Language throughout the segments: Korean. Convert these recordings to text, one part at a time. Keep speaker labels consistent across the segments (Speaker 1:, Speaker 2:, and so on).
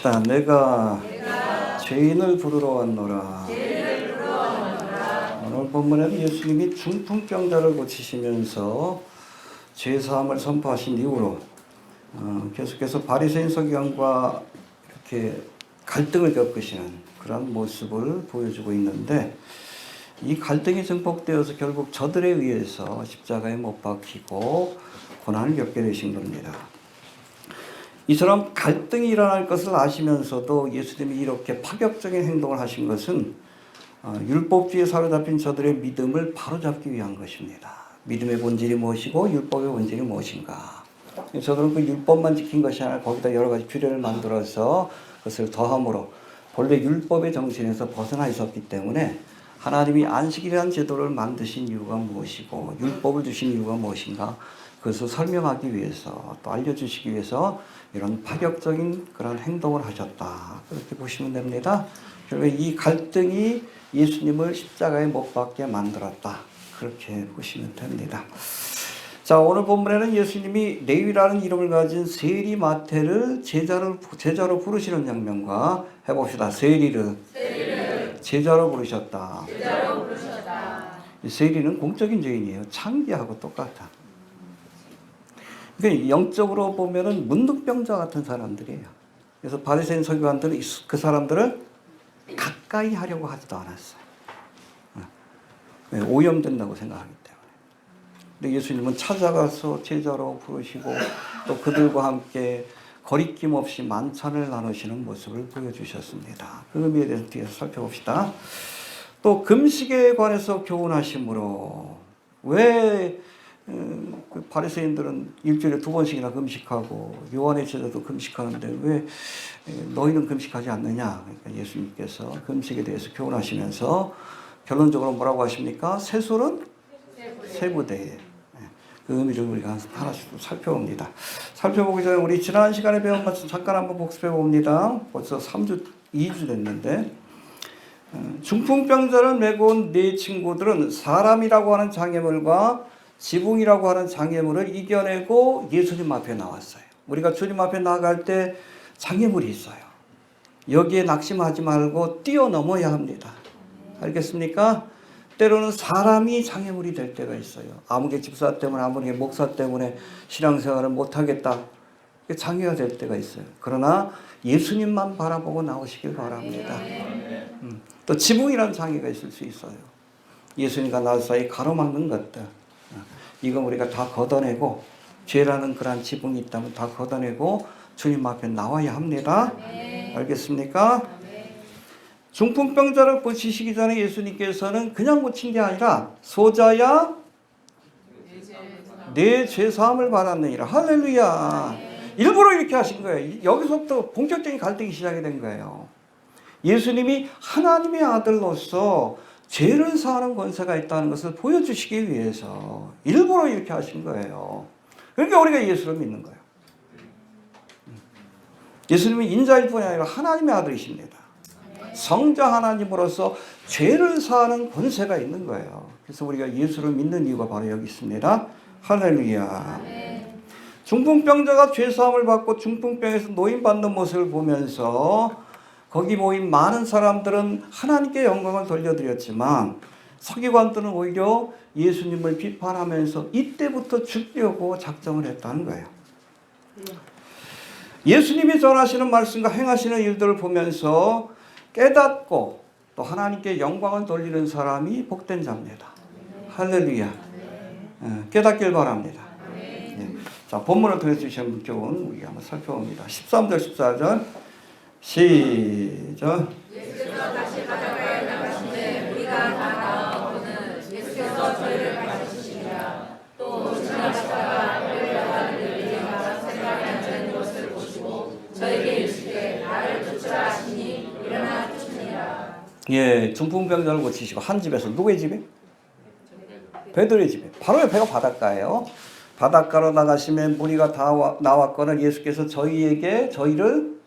Speaker 1: 합시다. 내가 죄인을 부르러 왔노라. 오늘 본문에는 예수님이 중풍병자를 고치시면서 죄사함을 선포하신 이후로 계속해서 바리새인 서기관과 이렇게 갈등을 겪으시는 그런 모습을 보여주고 있는데, 이 갈등이 증폭되어서 결국 저들에 의해서 십자가에 못 박히고 고난을 겪게 되신 겁니다. 이처럼 갈등이 일어날 것을 아시면서도 예수님이 이렇게 파격적인 행동을 하신 것은 율법주의에 사로잡힌 저들의 믿음을 바로잡기 위한 것입니다. 믿음의 본질이 무엇이고 율법의 본질이 무엇인가. 저들은 그 율법만 지킨 것이 아니라 거기다 여러 가지 규례를 만들어서 그것을 더함으로 본래 율법의 정신에서 벗어나 있었기 때문에 하나님이 안식이라는 제도를 만드신 이유가 무엇이고 율법을 주신 이유가 무엇인가, 그것을 설명하기 위해서 또 알려주시기 위해서 이런 파격적인 그런 행동을 하셨다, 그렇게 보시면 됩니다. 결국 이 갈등이 예수님을 십자가에 못 박게 만들었다, 그렇게 보시면 됩니다. 자, 오늘 본문에는 예수님이 레위라는 이름을 가진 세리 마태를 제자로 부르시는 장면과 해봅시다. 세리를 제자로 부르셨다. 세리는 공적인 죄인이에요. 창기하고 똑같아. 그러니까 영적으로 보면은 문둥병자 같은 사람들이에요. 그래서 바리새인 서기관들은 그 사람들을 가까이 하려고 하지도 않았어요. 오염된다고 생각하기 때문에. 근데 예수님은 찾아가서 제자로 부르시고 또 그들과 함께 거리낌 없이 만찬을 나누시는 모습을 보여주셨습니다. 그 의미에 대해서 뒤에서 살펴봅시다. 또 금식에 관해서 교훈하심으로, 왜 바리새인들은 일주일에 2번씩이나 금식하고 요한의 제자도 금식하는데 왜 너희는 금식하지 않느냐. 그러니까 예수님께서 금식에 대해서 교훈하시면서 결론적으로 뭐라고 하십니까? 세술은 세부대에. 그 의미를 우리가 하나씩 살펴봅니다. 살펴보기 전에 우리 지난 시간에 배운 것을 잠깐 한번 복습해 봅니다. 벌써 2주 됐는데, 중풍병자를 메고 온 네 친구들은 사람이라고 하는 장애물과 지붕이라고 하는 장애물을 이겨내고 예수님 앞에 나왔어요. 우리가 주님 앞에 나갈 때 장애물이 있어요. 여기에 낙심하지 말고 뛰어넘어야 합니다. 알겠습니까? 때로는 사람이 장애물이 될 때가 있어요. 아무개 집사 때문에, 아무개 목사 때문에 신앙생활을 못하겠다, 장애가 될 때가 있어요. 그러나 예수님만 바라보고 나오시길 바랍니다. 또 지붕이라는 장애가 있을 수 있어요. 예수님과 나 사이 가로막는 것들, 이건 우리가 다 걷어내고, 죄라는 그런 지붕이 있다면 다 걷어내고 주님 앞에 나와야 합니다. 알겠습니까? 중풍병자를 고치시기 전에 예수님께서는 그냥 고친 게 아니라 소자야 내 죄사함을 받았느니라. 할렐루야. 일부러 이렇게 하신 거예요. 여기서부터 본격적인 갈등이 시작이 된 거예요. 예수님이 하나님의 아들로서 죄를 사하는 권세가 있다는 것을 보여주시기 위해서 일부러 이렇게 하신 거예요. 그러니까 우리가 예수를 믿는 거예요. 예수님은 인자일 뿐이 아니라 하나님의 아들이십니다. 성자 하나님으로서 죄를 사하는 권세가 있는 거예요. 그래서 우리가 예수를 믿는 이유가 바로 여기 있습니다. 할렐루야. 중풍병자가 죄사함을 받고 중풍병에서 노임받는 모습을 보면서 거기 모인 많은 사람들은 하나님께 영광을 돌려드렸지만, 서기관들은 오히려 예수님을 비판하면서 이때부터 죽이려고 작정을 했다는 거예요. 예수님이 전하시는 말씀과 행하시는 일들을 보면서 깨닫고 또 하나님께 영광을 돌리는 사람이 복된 자입니다. 할렐루야. 깨닫길 바랍니다. 자, 본문을 통해서 주신 교훈 우리 한번 살펴봅니다. 13절 14절 시작.
Speaker 2: 예수께서 다시 바닷가에 나가시되 우리가 다 나아오거늘 예수께서 저희를 가르치시니라. 또 지나가시다가 별려가는 일이 많아 생각에 앉아 있는 것을 보시고 저에게 이르시되 나를 쫓으라 하시니 일어나 쫓으니라.
Speaker 1: 예, 중풍병자를 고치시고 한 집에서, 누구의 집에? 베드로의 집에. 바로 옆에가 바닷가예요. 바닷가로 나가시면 무리가 다 나왔거늘 예수께서 저희를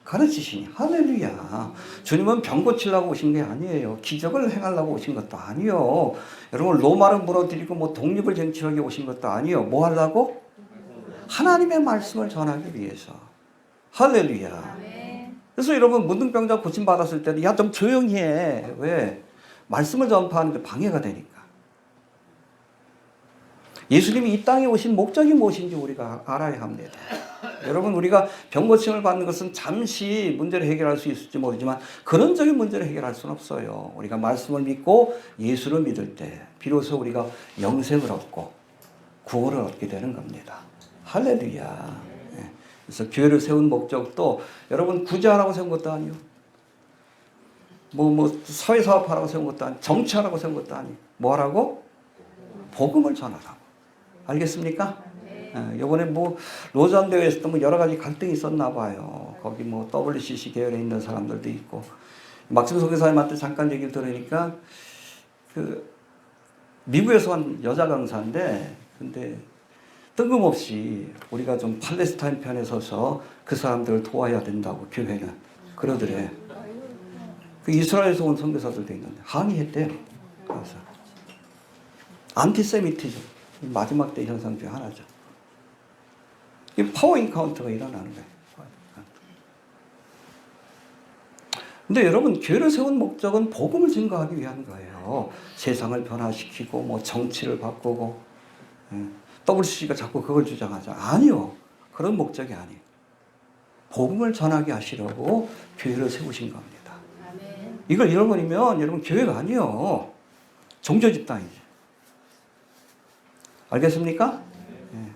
Speaker 1: 가르치시니. 할렐루야. 주님은 병 고치려고 오신 게 아니에요. 기적을 행하려고 오신 것도 아니에요. 여러분, 로마를 무너뜨리고 뭐 독립을 쟁취하기 오신 것도 아니에요. 뭐 하려고? 하나님의 말씀을 전하기 위해서. 할렐루야. 그래서 여러분 문둥병자 고침받았을 때도 야 좀 조용히 해. 왜? 말씀을 전파하는데 방해가 되니까. 예수님이 이 땅에 오신 목적이 무엇인지 우리가 알아야 합니다. 여러분 우리가 병 고침을 받는 것은 잠시 문제를 해결할 수 있을지 모르지만 근원적인 문제를 해결할 수는 없어요. 우리가 말씀을 믿고 예수를 믿을 때 비로소 우리가 영생을 얻고 구원을 얻게 되는 겁니다. 할렐루야. 그래서 교회를 세운 목적도 여러분 구제하라고 세운 것도 아니요. 사회사업하라고 세운 것도 아니고 정치하라고 세운 것도 아니고 뭐 하라고? 복음을 전하라고. 알겠습니까? 이번에 로잔 대회에서도 여러 가지 갈등이 있었나 봐요. 거기 WCC 계열에 있는 사람들도 있고 막sim 선교사님한테 잠깐 얘기를 들으니까 미국에서 온 여자 강사인데 근데 뜬금없이 우리가 좀 팔레스타인 편에 서서 그 사람들을 도와야 된다고 교회는 그러더래. 이스라엘에서 온 선교사들도 있는데 항의했대요. 그래서 안티세미티즘 마지막 때 현상 중 하나죠. 이 파워 인카운터가 일어나는 거예요. 근데 여러분 교회를 세운 목적은 복음을 증거하기 위한 거예요. 세상을 변화시키고 정치를 바꾸고 WCC가 자꾸 그걸 주장하죠. 아니요. 그런 목적이 아니에요. 복음을 전하게 하시려고 교회를 세우신 겁니다. 아멘. 이걸 잃어버리면 여러분 교회가 아니에요. 종교 집단이죠. 알겠습니까? 네.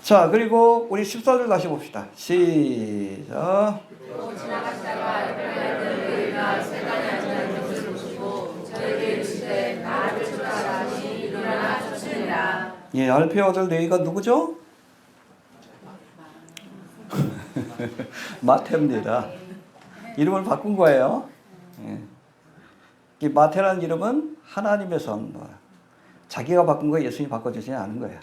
Speaker 1: 자, 그리고 우리 14절 다시 봅시다. 시작.
Speaker 2: 또 지나가시다가 에브라임을 세간에 앉은 것을 보시고 저에게 이르시되 나를 주라 하니 일어나 쫓으니라.
Speaker 1: 예, 알페 아들 레위가 누구죠? 마태입니다. 이름을 바꾼 거예요. 예. 이 마태라는 이름은 하나님의 선물. 자기가 바꾼 거 예수님이 바꿔주지 않은 거예요.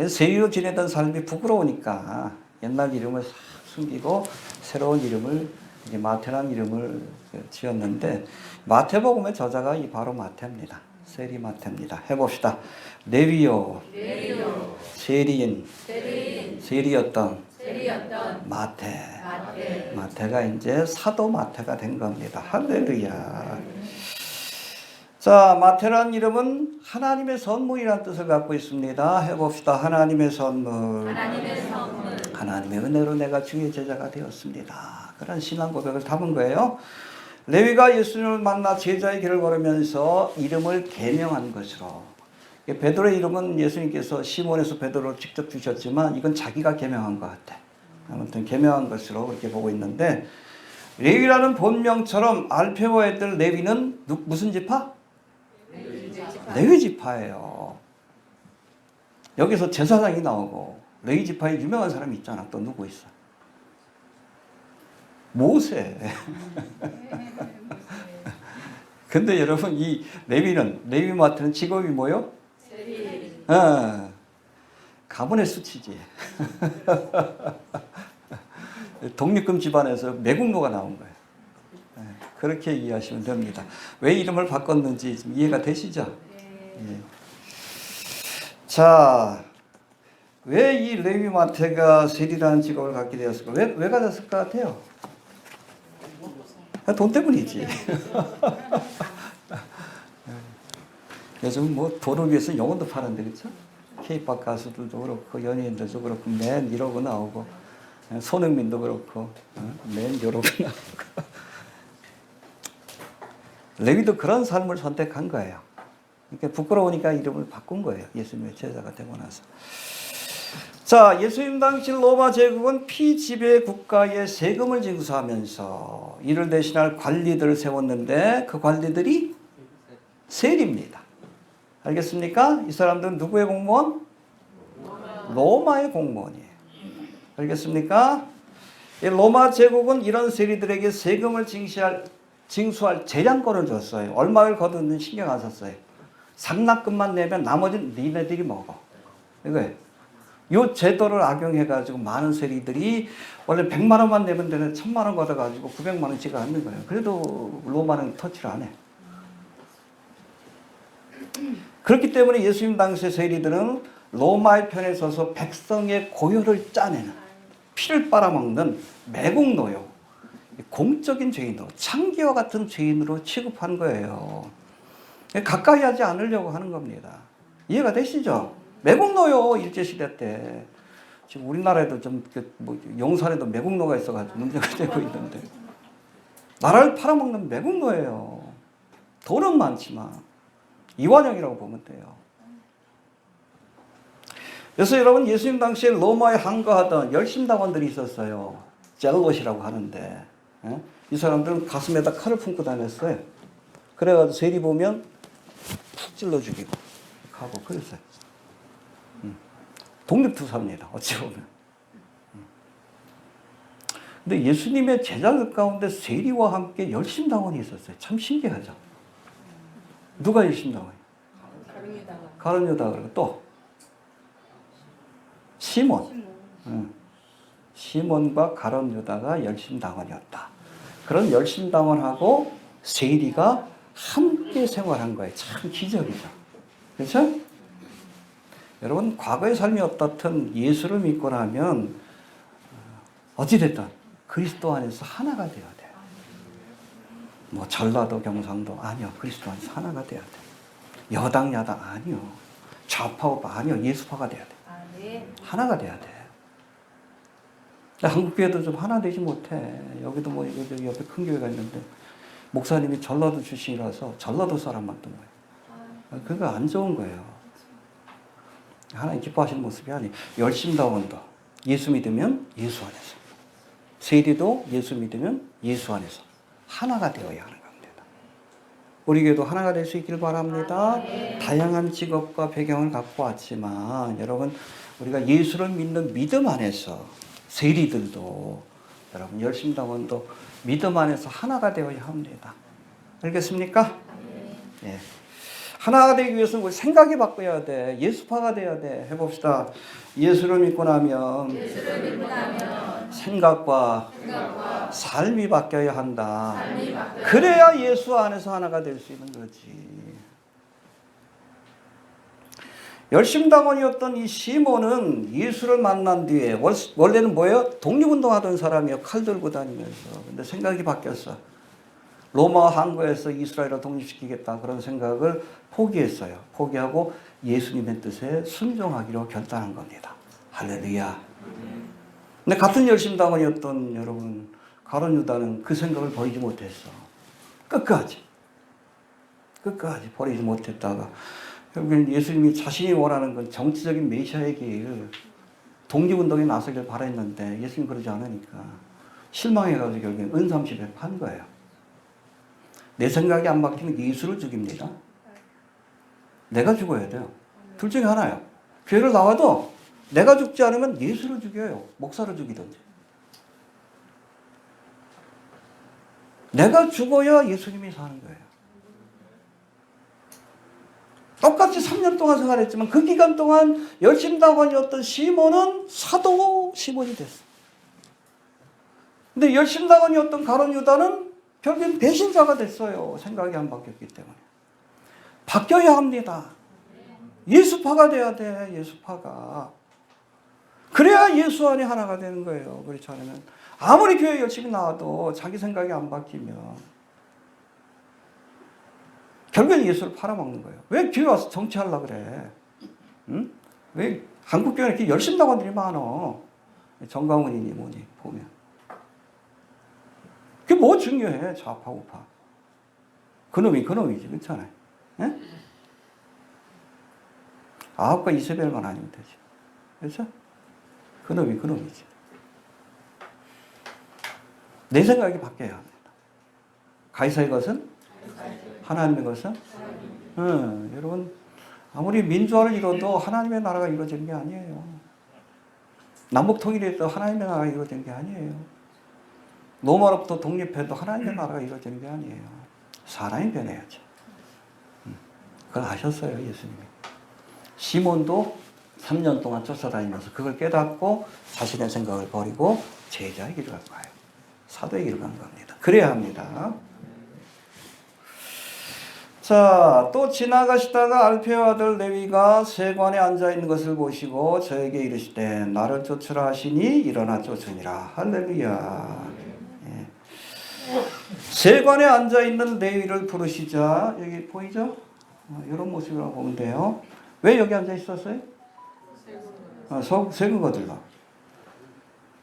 Speaker 1: 세리로 지내던 삶이 부끄러우니까 옛날 이름을 싹 숨기고 새로운 이름을 이제 마태라는 이름을 지었는데 마태복음의 저자가 바로 마태입니다. 세리 마태입니다. 해봅시다. 레위요. 세리인. 세리였던 마태. 마태가 이제 사도 마태가 된 겁니다. 할렐루야. 자, 마태라는 이름은 하나님의 선물이라는 뜻을 갖고 있습니다. 해봅시다. 하나님의 선물. 하나님의 은혜로 내가 주의 제자가 되었습니다. 그런 신앙 고백을 담은 거예요. 레위가 예수님을 만나 제자의 길을 걸으면서 이름을 계명한 것으로. 베드로의 이름은 예수님께서 시몬에서 베드로를 직접 주셨지만 이건 자기가 계명한 것 같아. 아무튼 계명한 것으로 그렇게 보고 있는데 레위라는 본명처럼 알페와 애들 레위는 무슨 지파? 레위 지파예요. 여기서 제사장이 나오고 레위 지파에 유명한 사람이 있잖아. 또 누구 있어? 모세. 근데 여러분 이 레위 마트는 직업이 뭐요? 가문의 수치지. 독립금 집안에서 매국노가 나온 거예요. 그렇게 이해하시면 됩니다. 왜 이름을 바꿨는지 좀 이해가 되시죠? 예. 자, 왜 이 레위 마태가 세리라는 직업을 갖게 되었을까? 왜 가졌을 것 같아요? 돈 때문이지. 요즘 돈을 위해서 영혼도 파는데 그렇죠? K-pop 가수들도 그렇고 연예인들도 그렇고 맨 이러고 나오고 손흥민도 그렇고 맨 이러고 나오고 레위도 그런 삶을 선택한 거예요. 그러니까 부끄러우니까 이름을 바꾼 거예요. 예수님의 제자가 되고 나서. 자, 예수님 당시 로마 제국은 피지배 국가에 세금을 징수하면서 이를 대신할 관리들을 세웠는데 그 관리들이 세리입니다. 알겠습니까? 이 사람들은 누구의 공무원? 로마의 공무원이에요. 알겠습니까? 이 로마 제국은 이런 세리들에게 세금을 징수할 재량권을 줬어요. 얼마를 거두는지 신경 안 썼어요. 상납금만 내면 나머지는 니네들이 먹어. 이거예요. 이 제도를 악용해가지고 많은 세리들이 원래 100만 원만 내면 되는 1000만 원 걷어가지고 900만 원씩을 않는 거예요. 그래도 로마는 터치를 안 해. 그렇기 때문에 예수님 당시의 세리들은 로마의 편에 서서 백성의 고혈을 짜내는 피를 빨아먹는 매국노요, 공적인 죄인으로, 창기와 같은 죄인으로 취급한 거예요. 가까이 하지 않으려고 하는 겁니다. 이해가 되시죠? 매국노요, 일제시대 때. 지금 우리나라에도 용산에도 매국노가 있어가지고 문제가 되고 있는데, 나라를 팔아먹는 매국노예요. 돈은 많지만 이완용이라고 보면 돼요. 그래서 여러분, 예수님 당시에 로마에 항거하던 열심당원들이 있었어요. 젤롯이라고 하는데, 이 사람들은 가슴에다 칼을 품고 다녔어요. 그래가지고 세리 보면 푹 찔러 죽이고 하고 그랬어요. 독립투사입니다, 어찌 보면. 근데 예수님의 제자들 가운데 세리와 함께 열심당원이 있었어요. 참 신기하죠. 누가 열심당원이에요? 가룟 유다. 그리고 또 시몬. 시몬과 가룟 유다가 열심당원이었다. 그런 열심당원하고 세리가 함께 생활한 거예요. 참 기적이죠. 그렇죠? 여러분, 과거의 삶이 어떻든 예수를 믿고 나면 어찌됐든 그리스도 안에서 하나가 되어야 돼요. 뭐 전라도 경상도 아니요, 그리스도 안에서 하나가 되어야 돼요. 여당 야당 아니요, 좌파 우파 아니요, 예수파가 돼야 돼요. 하나가 돼야 돼. 한국 교회도 좀 하나 되지 못해. 여기도 뭐 여기 옆에 큰 교회가 있는데 목사님이 전라도 출신이라서 전라도 사람만 뜬 거예요. 그거 안 좋은 거예요. 하나님 기뻐하시는 모습이 아니에요. 열심당원도 예수 믿으면 예수 안에서, 세리도 예수 믿으면 예수 안에서 하나가 되어야 하는 겁니다. 우리 교회도 하나가 될 수 있기를 바랍니다. 다양한 직업과 배경을 갖고 왔지만 여러분, 우리가 예수를 믿는 믿음 안에서 세리들도, 여러분 열심당원도 믿음 안에서 하나가 되어야 합니다. 알겠습니까? 네. 하나가 되기 위해서는 우리 생각이 바뀌어야 돼. 예수파가 돼야 돼. 해봅시다. 예수를 믿고 나면 생각과 삶이 바뀌어야 한다. 그래야 예수 안에서 하나가 될 수 있는 거지. 열심당원이었던 이 시몬은 예수를 만난 뒤에, 원래는 뭐예요? 독립운동하던 사람이에요. 칼 들고 다니면서. 근데 생각이 바뀌었어. 로마 항거에서 이스라엘을 독립시키겠다, 그런 생각을 포기했어요. 포기하고 예수님의 뜻에 순종하기로 결단한 겁니다. 할렐루야. 근데 같은 열심당원이었던 여러분 가룟 유다는 그 생각을 버리지 못했어. 끝까지 버리지 못했다가 결국엔 예수님이 자신이 원하는 건 정치적인 메시아의 길, 독립운동에 나서길 바랬는데 예수님 그러지 않으니까 실망해가지고 결국엔 은삼십에 판 거예요. 내 생각이 안 바뀌면 예수를 죽입니다. 내가 죽어야 돼요. 둘 중에 하나예요. 교회를 나와도 내가 죽지 않으면 예수를 죽여요. 목사를 죽이든지. 내가 죽어야 예수님이 사는 거예요. 똑같이 3년 동안 생활했지만 그 기간 동안 열심당원이었던 시몬은 사도 시몬이 됐어. 근데 열심당원이었던 가룟 유다는 결국엔 배신자가 됐어요. 생각이 안 바뀌었기 때문에. 바뀌어야 합니다. 예수파가 돼야 돼. 예수파가. 그래야 예수 안에 하나가 되는 거예요. 그렇지 않으면 아무리 교회 열심히 나와도 자기 생각이 안 바뀌면 결국엔 예수를 팔아먹는 거예요. 왜 교회 와서 정치하려고 그래? 응? 왜 한국교회는 이렇게 열심당원들이 많어? 정강훈이니 뭐니 보면. 그게 뭐 중요해? 좌파 우파. 그놈이 그놈이지. 그렇잖아요. 예? 아합과 이세벨만 아니면 되지. 그렇죠? 그놈이 그놈이지. 내 생각이 바뀌어야 합니다. 가이사의 것은? 하나님의 것은? 여러분, 아무리 민주화를 이뤄도 하나님의 나라가 이루어지는 게 아니에요. 남북 통일해도 하나님의 나라가 이루어지는 게 아니에요. 로마로부터 독립해도 하나님의 나라가 이루어지는 게 아니에요. 사람이 변해야죠. 그걸 아셨어요, 예수님이. 시몬도 3년 동안 쫓아다니면서 그걸 깨닫고 자신의 생각을 버리고 제자의 길을 간 거예요. 사도의 길을 간 겁니다. 그래야 합니다. 자, 또 지나가시다가 알페의 아들 레위가 세관에 앉아 있는 것을 보시고 저에게 이르시되 나를 쫓으라 하시니 일어나 쫓으니라. 할렐루야. 예. 세관에 앉아 있는 레위를 부르시자 여기 보이죠? 이런 모습이라고 보면 돼요. 왜 여기 앉아 있었어요? 세금 거들러.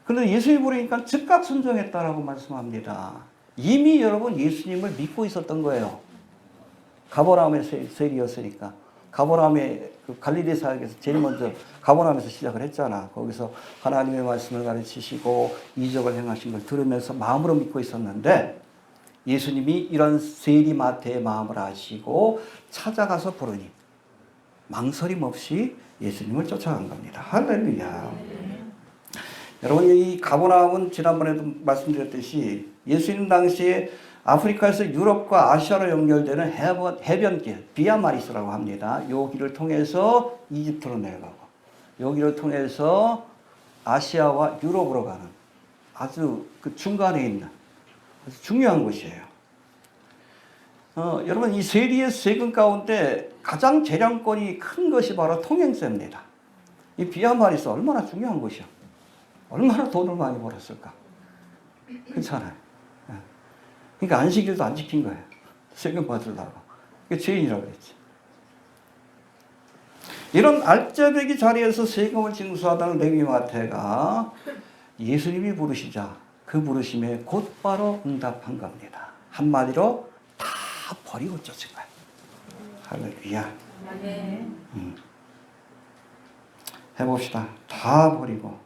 Speaker 1: 그런데 예수님 부르니까 즉각 순종했다라고 말씀합니다. 이미 여러분 예수님을 믿고 있었던 거예요. 가버나움의 세리였으니까. 가버나움의 그 갈릴리 사역에서 제일 먼저 가버나움에서 시작을 했잖아. 거기서 하나님의 말씀을 가르치시고 이적을 행하신 걸 들으면서 마음으로 믿고 있었는데 예수님이 이런 세리마태의 마음을 아시고 찾아가서 부르니 망설임 없이 예수님을 쫓아간 겁니다. 할렐루야. 여러분 이 가버나움은 지난번에도 말씀드렸듯이 예수님 당시에 아프리카에서 유럽과 아시아로 연결되는 해변길 비아마리스라고 합니다. 요 길을 통해서 이집트로 내려가고 요 길을 통해서 아시아와 유럽으로 가는 아주 그 중간에 있는 아주 중요한 곳이에요. 여러분 이 세리의 세금 가운데 가장 재량권이 큰 것이 바로 통행세입니다. 이 비아마리스 얼마나 중요한 곳이야. 얼마나 돈을 많이 벌었을까. 그렇잖아요. 그러니까 안식일도 안 지킨 거예요. 세금 받으려고. 그게 죄인이라고 그랬지. 이런 알짜배기 자리에서 세금을 징수하던 레위마태가 예수님이 부르시자 그 부르심에 곧바로 응답한 겁니다. 한마디로 다 버리고 쫓은 거예요. 할렐루야. 해봅시다. 다 버리고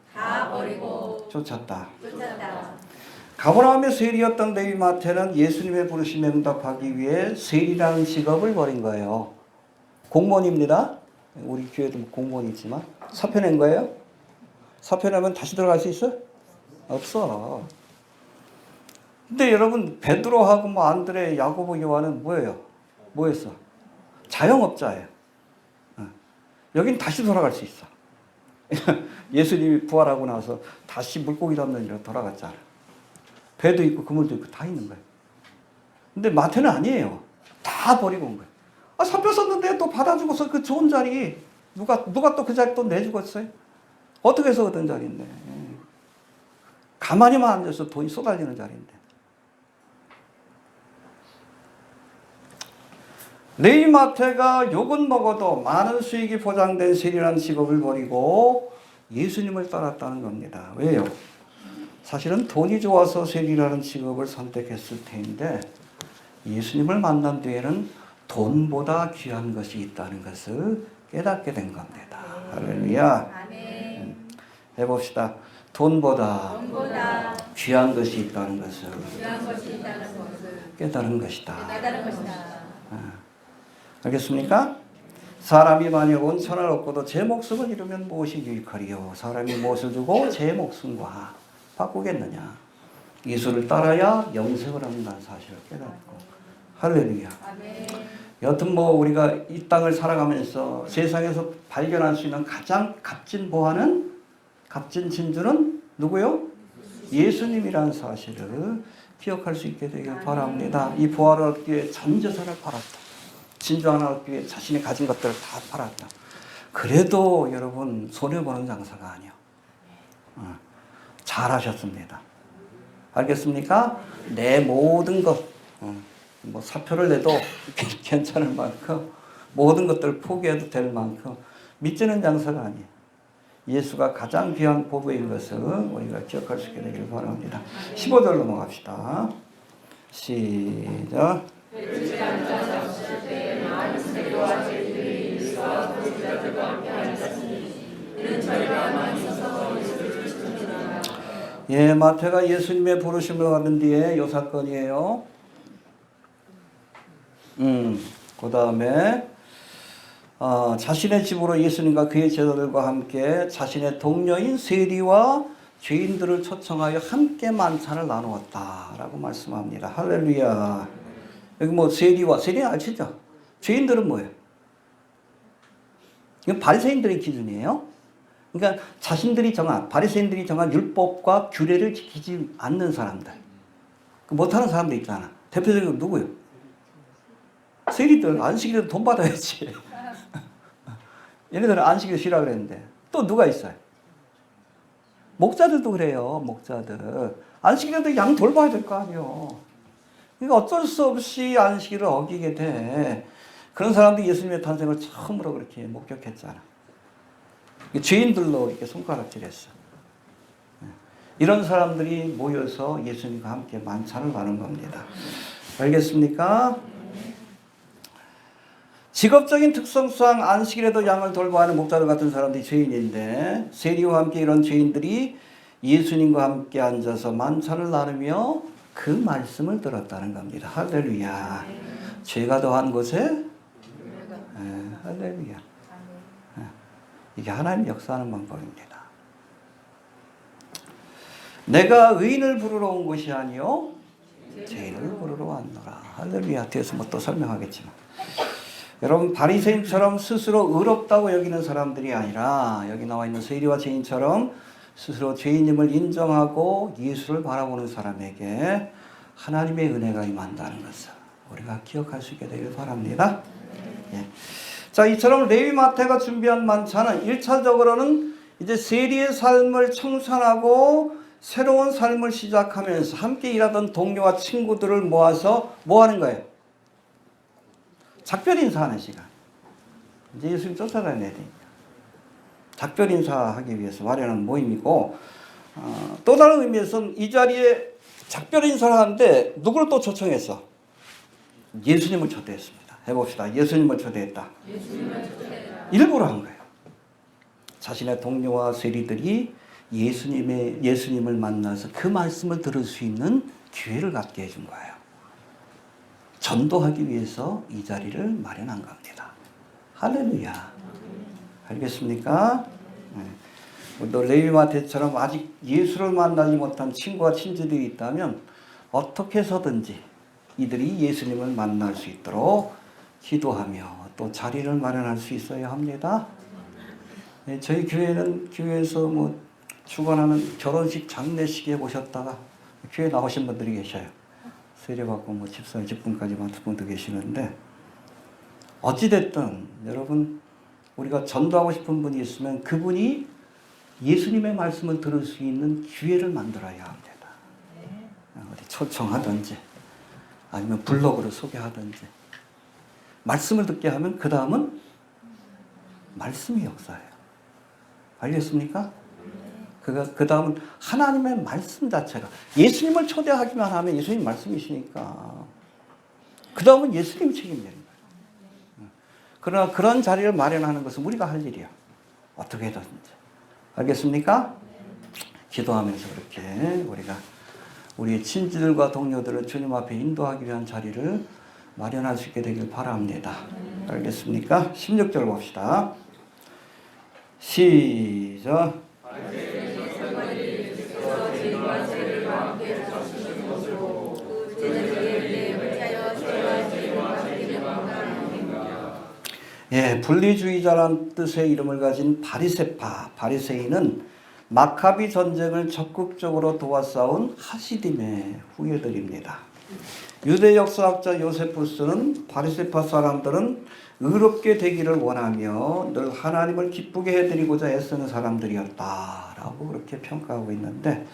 Speaker 1: 쫓았다. 가버나움의 세리였던 레위마태는 예수님의 부르심에 응답하기 위해 세리라는 직업을 버린 거예요. 공무원입니다. 우리 교회도 공무원이 있지만 사표 낸 거예요. 사표 내면 다시 들어갈 수 있어? 없어. 근데 여러분 베드로하고 뭐 안드레, 야고보, 요한은 뭐예요? 뭐였어? 자영업자예요. 여긴 다시 돌아갈 수 있어. 예수님이 부활하고 나서 다시 물고기 잡는 일로 돌아갔잖아. 배도 있고 그물도 있고 다 있는 거예요. 근데 마태는 아니에요. 다 버리고 온 거예요. 사표 썼는데 또 받아주고서 그 좋은 자리 누가 또 그 자리 또 내주겠어요? 어떻게 해서 얻은 자리인데. 가만히만 앉아서 돈이 쏟아지는 자리인데. 레위마태가 욕은 먹어도 많은 수익이 보장된 세리라는 직업을 버리고 예수님을 따랐다는 겁니다. 왜요? 사실은 돈이 좋아서 세리라는 직업을 선택했을 텐데 예수님을 만난 뒤에는 돈보다 귀한 것이 있다는 것을 깨닫게 된 겁니다. 할렐루야. 해봅시다. 돈보다 귀한 것이 있다는 것을 깨달은 것이다. 알겠습니까? 사람이 만약 온천을 얻고도 제 목숨을 잃으면 무엇이 유익하리요? 사람이 무엇을 주고 제 목숨과 바꾸겠느냐? 예수를 따라야 영생을 얻는다는 사실을 깨닫고. 할렐루야. 여튼 뭐 우리가 이 땅을 살아가면서 세상에서 발견할 수 있는 가장 값진 보화는, 값진 진주는 누구요? 예수님이라는 사실을 기억할 수 있게 되길 바랍니다. 이 보화를 얻기 위해 전 재산을 팔았다. 진주 하나 얻기 위해 자신이 가진 것들을 다 팔았다. 그래도 여러분 손해보는 장사가 아니요. 잘하셨습니다. 알겠습니까? 내 모든 것, 뭐 사표를 내도 괜찮을 만큼 모든 것들을 포기해도 될 만큼 믿지는 장사가 아니에요. 예수가 가장 귀한 보배인 것을 우리가 기억할 수 있게 되길 바랍니다. 15절 넘어갑시다. 시작. 예, 마태가 예수님의 부르심을 받은 뒤에 이 사건이에요. 그 다음에 자신의 집으로 예수님과 그의 제자들과 함께 자신의 동료인 세리와 죄인들을 초청하여 함께 만찬을 나누었다라고 말씀합니다. 할렐루야. 여기 뭐 세리는 아시죠? 죄인들은 뭐예요? 이건 바리새인들의 기준이에요. 그러니까 바리새인들이 정한 율법과 규례를 지키지 않는 사람들, 못하는 사람들 있잖아. 대표적으로 누구요? 세리들 안식일에도 돈 받아야지. 얘네들은 안식일 쉬라 그랬는데 또 누가 있어요? 목자들도 그래요. 목자들 안식일에도 양 돌봐야 될 거 아니에요. 그러니까 어쩔 수 없이 안식일을 어기게 돼. 그런 사람들이 예수님의 탄생을 처음으로 그렇게 목격했잖아. 죄인들로 이렇게 손가락질했어. 이런 사람들이 모여서 예수님과 함께 만찬을 나눈 겁니다. 알겠습니까? 직업적인 특성상 안식일에도 양을 돌봐야 하는 목자들 같은 사람들이 죄인인데 세리와 함께 이런 죄인들이 예수님과 함께 앉아서 만찬을 나누며 그 말씀을 들었다는 겁니다. 할렐루야. 죄가 더한 곳에 할렐루야. 이게 하나님 역사하는 방법입니다. 내가 의인을 부르러 온 것이 아니요 죄인을 부르러 왔노라. 할렐루야. 뒤에서 뭐 또 설명하겠지만 여러분 바리새인처럼 스스로 의롭다고 여기는 사람들이 아니라 여기 나와 있는 세리와 죄인처럼 스스로 죄인임을 인정하고 예수를 바라보는 사람에게 하나님의 은혜가 임한다는 것을 우리가 기억할 수 있게 되길 바랍니다. 예. 자, 이처럼 레위 마태가 준비한 만찬은 1차적으로는 이제 세리의 삶을 청산하고 새로운 삶을 시작하면서 함께 일하던 동료와 친구들을 모아서 뭐 하는 거예요? 작별 인사하는 시간. 이제 예수님 쫓아다녀야 되니까. 작별 인사하기 위해서 마련한 모임이고, 또 다른 의미에서는 이 자리에 작별 인사를 하는데 누구를 또 초청했어? 예수님을 초대했습니다. 해봅시다. 예수님을 초대했다. 일부러 한 거예요. 자신의 동료와 세리들이 예수님을 만나서 그 말씀을 들을 수 있는 기회를 갖게 해준 거예요. 전도하기 위해서 이 자리를 마련한 겁니다. 할렐루야. 알겠습니까? 또 레위 마태처럼 아직 예수를 만나지 못한 친구와 친지들이 있다면 어떻게 해서든지 이들이 예수님을 만날 수 있도록 기도하며 또 자리를 마련할 수 있어야 합니다. 저희 교회에서 뭐 주관하는 결혼식 장례식 해보셨다가 교회 나오신 분들이 계셔요. 세례받고 뭐 집사 직분까지 맡은 분도 계시는데 어찌됐든 여러분 우리가 전도하고 싶은 분이 있으면 그분이 예수님의 말씀을 들을 수 있는 기회를 만들어야 합니다. 어디 초청하든지 아니면 블로그를 소개하든지 말씀을 듣게 하면 그 다음은 말씀이 역사예요. 알겠습니까? 그 다음은 하나님의 말씀 자체가 예수님을 초대하기만 하면 예수님 말씀이시니까 그 다음은 예수님 책임되는 거예요. 그러나 그런 자리를 마련하는 것은 우리가 할 일이야. 어떻게 해서든지. 알겠습니까? 기도하면서 그렇게 우리가 우리의 친지들과 동료들을 주님 앞에 인도하기 위한 자리를 마련할 수 있게 되길 바랍니다. 알겠습니까? 16절 봅시다. 시작. 예, 분리주의자란 뜻의 이름을 가진 바리새인은 마카비 전쟁을 적극적으로 도와싸운 하시딤의 후예들입니다. 유대 역사학자 요세푸스는 바리새파 사람들은 의롭게 되기를 원하며 늘 하나님을 기쁘게 해드리고자 애쓰는 사람들이었다라고 그렇게 평가하고 있는데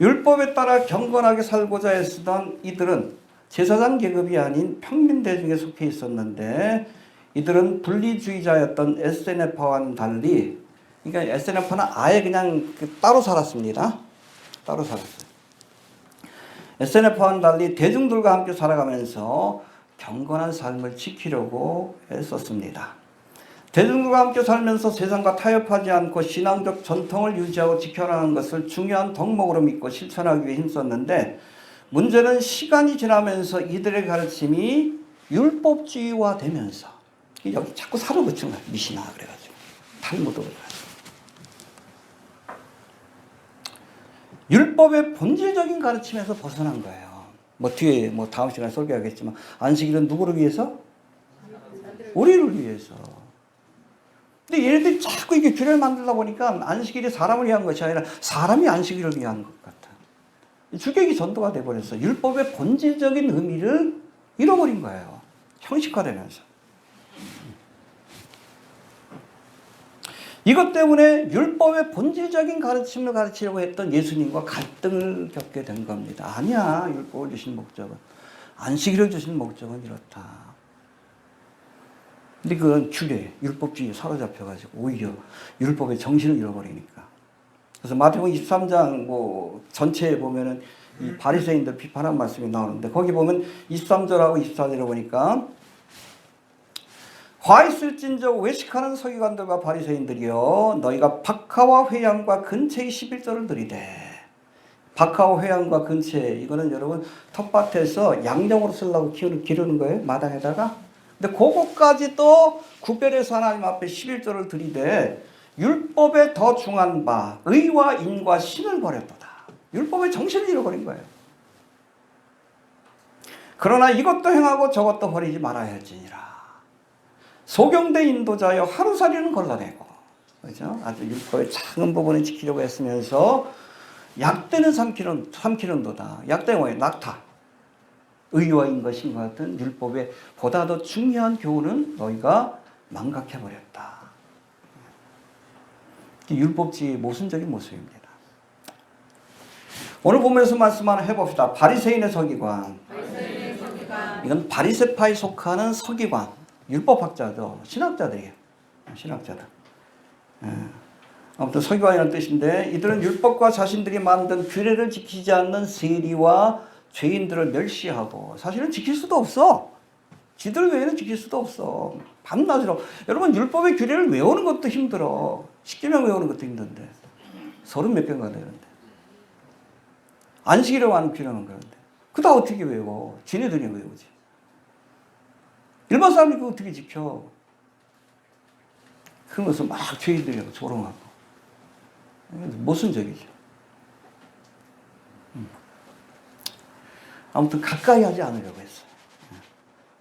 Speaker 1: 율법에 따라 경건하게 살고자 애쓰던 이들은 제사장 계급이 아닌 평민 대중에 속해 있었는데 이들은 분리주의자였던 에세네파와는 달리 그러니까 에세네파는 아예 그냥 따로 살았습니다. 따로 살았어요. 에세네파와는 달리 대중들과 함께 살아가면서 경건한 삶을 지키려고 애썼습니다. 대중들과 함께 살면서 세상과 타협하지 않고 신앙적 전통을 유지하고 지켜나가는 것을 중요한 덕목으로 믿고 실천하기 위해 힘썼는데 문제는 시간이 지나면서 이들의 가르침이 율법주의화 되면서 여기 자꾸 살을 붙인 거야. 미시나 그래가지고 탈무드 그래가지고 율법의 본질적인 가르침에서 벗어난 거예요. 뭐 뒤에 뭐 다음 시간에 설교하겠지만 안식일은 누구를 위해서? 우리를 위해서. 근데 얘네들이 자꾸 이게 규례를 만들다 보니까 안식일이 사람을 위한 것이 아니라 사람이 안식일을 위한 것 같아. 주객이 전도가 돼버렸어. 율법의 본질적인 의미를 잃어버린 거예요. 형식화되면서. 이것 때문에 율법의 본질적인 가르침을 가르치려고 했던 예수님과 갈등을 겪게 된 겁니다. 아니야, 율법을 주신 목적은. 안식일을 주신 목적은 이렇다. 근데 그건 규례, 율법주의에 사로잡혀가지고 오히려 율법의 정신을 잃어버리니까. 그래서 마태복음 23장 뭐 전체에 보면은 이 바리새인들 비판한 말씀이 나오는데 거기 보면 23절하고 24절에 보니까 화 있을진저 외식하는 서기관들과 바리새인들이여 너희가 박하와 회양과 근처의 11절을 드리되 박하와 회양과 근처에 이거는 여러분 텃밭에서 양념으로 쓰려고 기르는 거예요. 마당에다가. 근데 그것까지 또 구별해서 하나님 앞에 11절을 드리되 율법에 더 중한 바 의와 인과 신을 버렸도다. 율법의 정신을 잃어버린 거예요. 그러나 이것도 행하고 저것도 버리지 말아야 할지니라. 소경대 인도자여 하루살이는 걸러내고, 그죠? 아주 율법의 작은 부분을 지키려고 했으면서 약대는 삼키는도다. 약대는 뭐예요? 낙타. 의와 인과 신과 같은 율법의 보다 더 중요한 교훈은 너희가 망각해버렸다. 율법주의의 모순적인 모습입니다. 오늘 보면서 말씀 하나 해봅시다. 바리새인의 서기관. 이건 바리새파에 속하는 서기관. 율법학자죠. 신학자들이에요. 신학자들. 아무튼 서기관이라는 뜻인데 이들은 율법과 자신들이 만든 규례를 지키지 않는 세리와 죄인들을 멸시하고 사실은 지킬 수도 없어. 지들 외에는 지킬 수도 없어. 밤낮으로. 여러분 율법의 규례를 외우는 것도 힘들어. 10계명 외우는 것도 힘든데. 30몇 개가 되는데. 안식이라고 하는 규례는 그런데. 그다 어떻게 외워? 지네들이 외우지. 일반 사람이 그거 어떻게 지켜? 그러면서 막 죄인들이라고 조롱하고. 모순적이죠. 아무튼 가까이 하지 않으려고 했어요.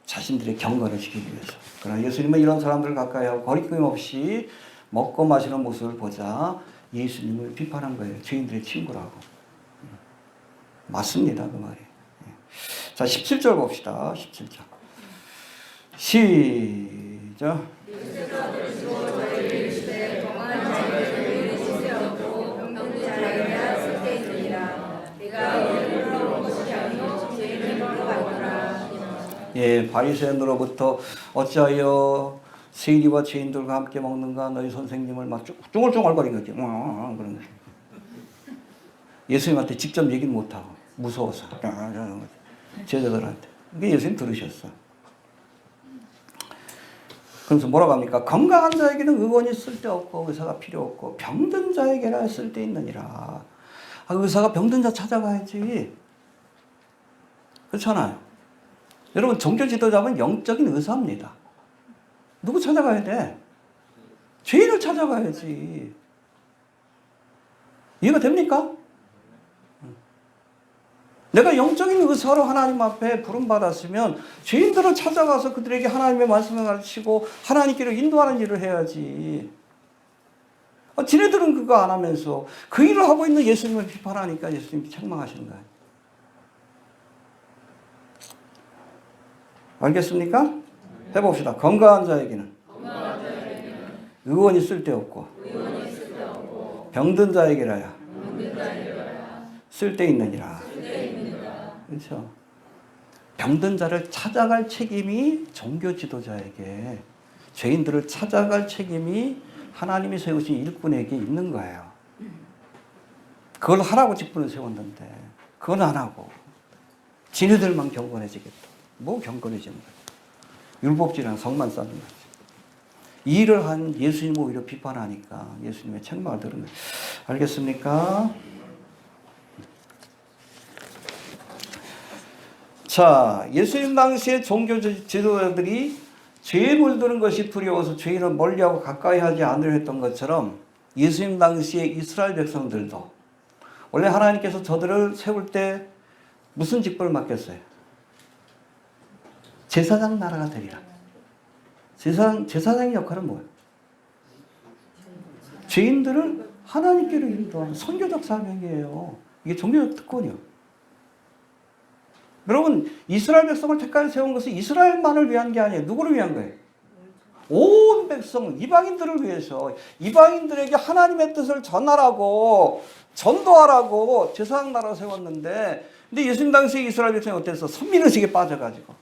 Speaker 1: 자신들의 경건을 지키기 위해서. 그러나 예수님은 이런 사람들을 가까이 하고 거리낌 없이 먹고 마시는 모습을 보자 예수님을 비판한 거예요. 죄인들의 친구라고. 맞습니다. 그 말이. 자, 17절 봅시다. 17절. 시작. 예, 바리새인으로부터 어찌하여 세리와 죄인들과 함께 먹는가? 너희 선생님을 막 쫑얼쫑얼거린 거지. 그런 거. 예수님한테 직접 얘기는 못하고 무서워서 제자들한테. 그게 예수님 들으셨어. 그래서 뭐라고 합니까? 건강한 자에게는 의원이 쓸데없고 의사가 필요 없고 병든 자에게나 쓸데있느니라. 의사가 병든 자 찾아가야지. 그렇잖아요. 여러분 종교 지도자는 영적인 의사입니다. 누구 찾아가야 돼? 죄인을 찾아가야지. 이해가 됩니까? 내가 영적인 의사로 하나님 앞에 부름받았으면 죄인들을 찾아가서 그들에게 하나님의 말씀을 가르치고 하나님께로 인도하는 일을 해야지. 지네들은 그거 안 하면서 그 일을 하고 있는 예수님을 비판하니까 예수님이 책망하시는 거예요. 알겠습니까? 해봅시다. 건강한 자에게는 의원이 쓸데없고 병든 자에게라야 쓸데있느니라. 그렇죠. 병든 자를 찾아갈 책임이 종교 지도자에게, 죄인들을 찾아갈 책임이 하나님이 세우신 일꾼에게 있는 거예요. 그걸 하라고 직분을 세웠는데 그건 안 하고 지네들만 경건해지겠다. 뭐 경건해지는 거예요. 율법주의랑 성만 쌓는 거죠. 이 일을 한 예수님을 오히려 비판하니까 예수님의 책망을 들은 거예요. 알겠습니까? 자, 예수님 당시의 종교 지도자들이 죄에 물드는 것이 두려워서 죄인을 멀리하고 가까이 하지 않으려 했던 것처럼 예수님 당시의 이스라엘 백성들도 원래 하나님께서 저들을 세울 때 무슨 직분을 맡겼어요? 제사장 나라가 되리라. 제사장의 역할은 뭐예요? 죄인들을 하나님께로 인도하는 선교적 사명이에요. 이게 종교적 특권이요. 여러분, 이스라엘 백성을 택하여 세운 것은 이스라엘만을 위한 게 아니에요. 누구를 위한 거예요? 온 백성, 이방인들을 위해서, 이방인들에게 하나님의 뜻을 전하라고, 전도하라고 제사장 나라 세웠는데, 근데 예수님 당시에 이스라엘 백성이 어땠어? 선민의식에 빠져가지고.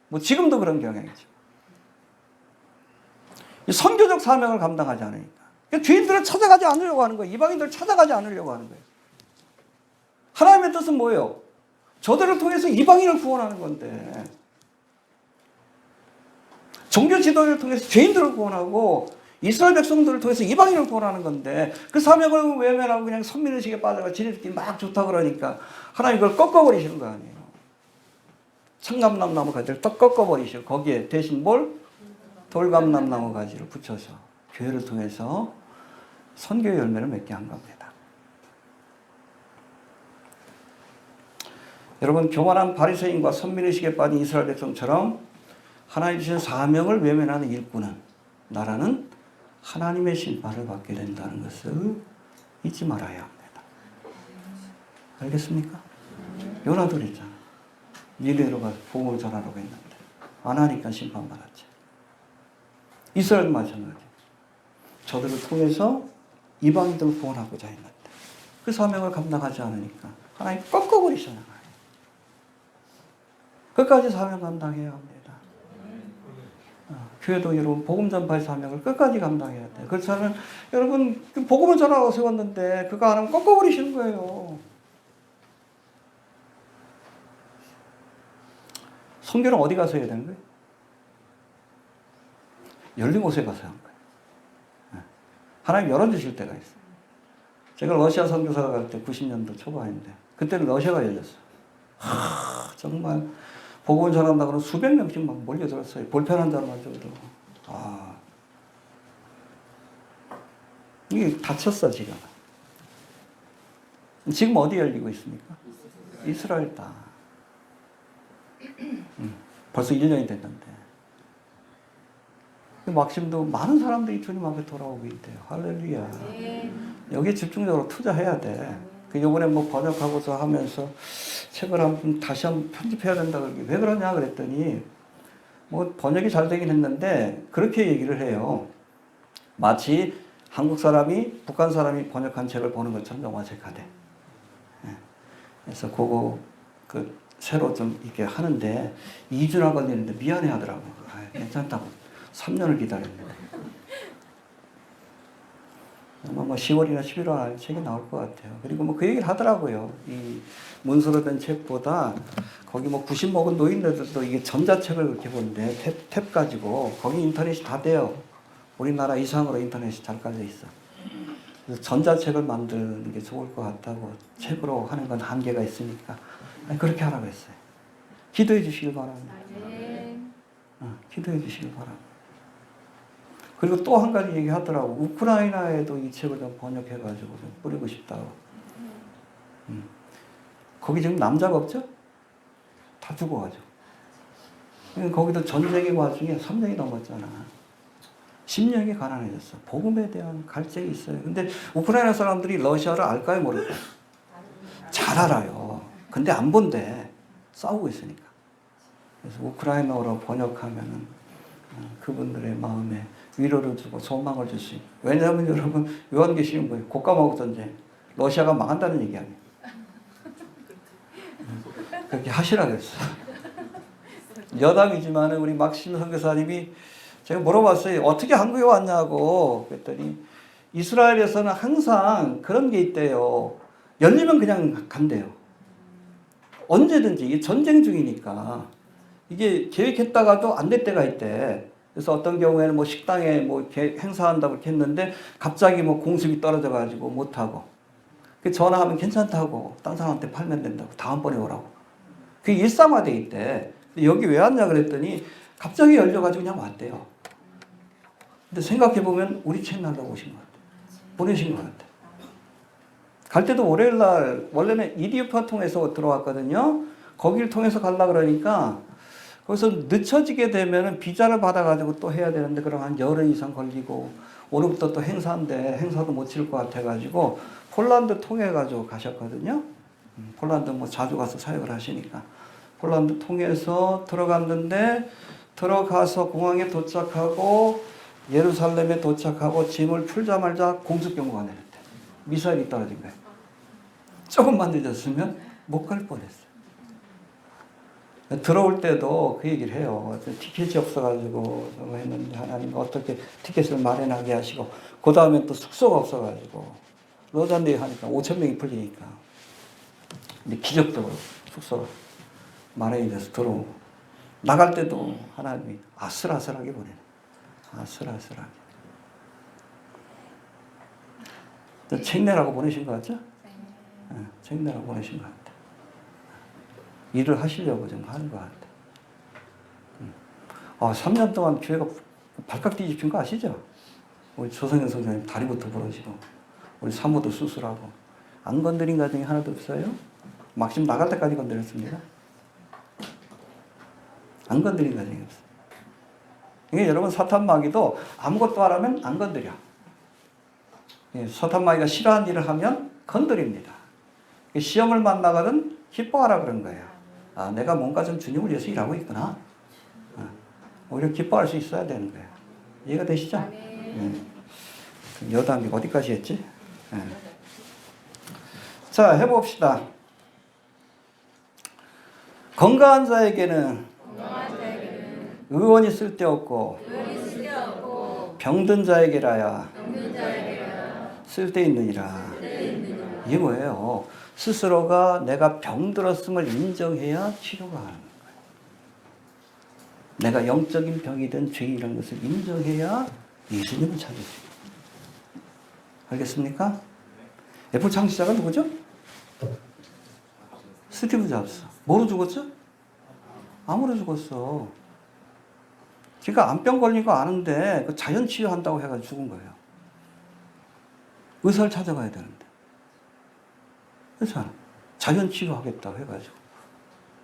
Speaker 1: 뭐 지금도 그런 경향이죠. 선교적 사명을 감당하지 않으니까. 그러니까 죄인들을 찾아가지 않으려고 하는 거예요. 이방인들을 찾아가지 않으려고 하는 거예요. 하나님의 뜻은 뭐예요? 저들을 통해서 이방인을 구원하는 건데, 종교 지도를 통해서 죄인들을 구원하고 이스라엘 백성들을 통해서 이방인을 구원하는 건데, 그 사명을 외면하고 그냥 선민의식에 빠져가 지네들끼리 막 좋다 그러니까 하나님 그걸 꺾어버리시는 거 아니에요. 청감나무 가지를 떡 꺾어버리시고 거기에 대신 뭘? 돌감나무 가지를 붙여서 교회를 통해서 선교의 열매를 맺게 한 겁니다. 여러분, 교만한 바리새인과 선민의식에 빠진 이스라엘 백성처럼 하나님 주신 사명을 외면하는 일꾼은, 나라는 하나님의 심판을 받게 된다는 것을 잊지 말아야 합니다. 알겠습니까? 요나도 그랬잖아. 니네로 가서 복음을 전하라고 했는데 안 하니까 심판받았지. 이스라엘도 마찬가지. 저들을 통해서 이방인들을 구원하고자 했는데 그 사명을 감당하지 않으니까 하나님 꺾어버리시잖아요. 끝까지 사명 감당해야 합니다. 교회도 여러분 복음 전파의 사명을 끝까지 감당해야 돼요. 그렇지 않으면 여러분 복음을 전하라고 세웠는데 그거 안 하면 꺾어버리시는 거예요. 선교는 어디 가서 해야 되는 거예요? 열린 곳에 가서 하는 거예요. 하나님 열어주실 때가 있어요. 제가 러시아 선교사가 갈 때 90년도 초반인데 그때는 러시아가 열렸어요. 정말 복음을 전한다고 하면 수백 명씩 막 몰려들었어요. 볼펜 한 자루만 줘도. 이게 닫혔어, 지금. 지금 어디 열리고 있습니까? 이스라엘 땅. 벌써 1년이 됐는데. 막심도 많은 사람들이 주님 앞에 돌아오고 있대요. 할렐루야. 여기에 집중적으로 투자해야 돼. 요번에 뭐 번역하고서 하면서 책을 다시 한번 편집해야 된다 그러기 왜 그러냐 그랬더니 뭐 번역이 잘 되긴 했는데 그렇게 얘기를 해요. 마치 한국 사람이 북한 사람이 번역한 책을 보는 것처럼 영화색화돼. 그래서 그거 새로 좀 이렇게 하는데 2주나 걸리는데 미안해 하더라고. 괜찮다고 3년을 기다렸는데. 아마 뭐 10월이나 11월 안에 책이 나올 것 같아요. 그리고 뭐 그 얘기를 하더라고요. 이 문서로 된 책보다 거기 뭐 90 먹은 노인들도 이게 전자책을 그렇게 보는데 탭 가지고 거기 인터넷이 다 돼요. 우리나라 이상으로 인터넷이 잘 깔려 있어. 그래서 전자책을 만드는 게 좋을 것 같다고. 책으로 하는 건 한계가 있으니까 그렇게 하라고 했어요. 기도해 주시길 바랍니다. 기도해 주시길 바랍니다. 그리고 또 한 가지 얘기하더라고. 우크라이나에도 이 책을 좀 번역해가지고 좀 뿌리고 싶다고. 거기 지금 남자가 없죠? 다 죽어가지고. 거기도 전쟁의 와중에 3년이 넘었잖아. 10년이 가난해졌어. 복음에 대한 갈증이 있어요. 근데 우크라이나 사람들이 러시아를 알까요, 모를까요? 잘 알아요. 근데 안 본대. 싸우고 있으니까. 그래서 우크라이나어로 번역하면은 그분들의 마음에 위로를 주고 소망을 줄 수 있어요. 왜냐하면 여러분 요한계시록 뭐예요? 곡감하고 전쟁. 러시아가 망한다는 얘기 아니에요. 그렇게 하시라 그랬어요. 여담이지만 우리 막심 선교사님이 제가 물어봤어요. 어떻게 한국에 왔냐고. 그랬더니 이스라엘에서는 항상 그런 게 있대요. 열리면 그냥 간대요. 언제든지 전쟁 중이니까 이게 계획했다가도 안 될 때가 있대. 그래서 어떤 경우에는 뭐 식당에 뭐 이렇게 행사한다고 이렇게 했는데 갑자기 뭐 공습이 떨어져가지고 못하고. 그 전화하면 괜찮다고. 딴 사람한테 팔면 된다고. 다음번에 오라고. 그게 일상화돼 있대. 여기 왜 왔냐 그랬더니 갑자기 열려가지고 그냥 왔대요. 근데 생각해보면 우리 채널로 오신 것 같아요. 보내신 것 같아요. 갈 때도 월요일날 원래는 이디오파 통해서 들어왔거든요. 거기를 통해서 가려고 그러니까 거기서 늦춰지게 되면 비자를 받아가지고 또 해야 되는데 그럼 한 열흘 이상 걸리고 오늘부터 또 행사인데 행사도 못 칠 것 같아가지고 폴란드 통해가지고 가셨거든요. 폴란드 뭐 자주 가서 사역을 하시니까 폴란드 통해서 들어갔는데 들어가서 공항에 도착하고 예루살렘에 도착하고 짐을 풀자마자 공습경보가 내렸대. 미사일이 떨어진 거예요. 조금만 늦었으면 못 갈 뻔했어요. 들어올 때도 그 얘기를 해요. 티켓이 없어가지고 했는데 하나님 어떻게 티켓을 마련하게 하시고 그 다음에 또 숙소가 없어가지고 로잔리에 하니까 5,000명이 풀리니까 근데 기적적으로 숙소가 마련이 돼서 들어오고 나갈 때도 하나님이 아슬아슬하게 보내는 아슬아슬하게 책 내라고 보내신 거 같죠? 네, 책 내라고 보내신 것 같아요. 일을 하시려고 좀 하는 것 같아요. 3년 동안 교회가 발칵 뒤집힌 거 아시죠? 우리 조성현 선생님 다리부터 부러지고 우리 사모도 수술하고 안 건드린 가정이 하나도 없어요? 막심 나갈 때까지 건드렸습니다. 안 건드린 가정이 없어요. 이게 여러분 사탄마귀도 아무것도 안 하면 안 건드려. 사탄마귀가 싫어하는 일을 하면 건드립니다. 시험을 만나거든 기뻐하라 그런 거예요. 아, 내가 뭔가 좀 주님을 위해서 일하고 있구나. 오히려 기뻐할 수 있어야 되는 거예요. 이해가 되시죠? 네. 여담이 어디까지 했지? 네. 자, 해봅시다. 건강한 자에게는 의원이 쓸데없고 병든 자에게라야 쓸데있느니라. 이게 뭐예요? 스스로가 내가 병들었음을 인정해야 치료가 하는 거예요. 내가 영적인 병이든 죄인이라는 것을 인정해야 예수님을 찾을 수 있어요. 알겠습니까? 애플 창시자가 누구죠? 스티브 잡스. 뭐로 죽었죠? 암으로 죽었어. 그러니까 암병 걸린 거 아는데 그 자연 치유한다고 해가지고 죽은 거예요. 의사를 찾아가야 되는데. 그렇죠? 자연 치유하겠다고 해가지고.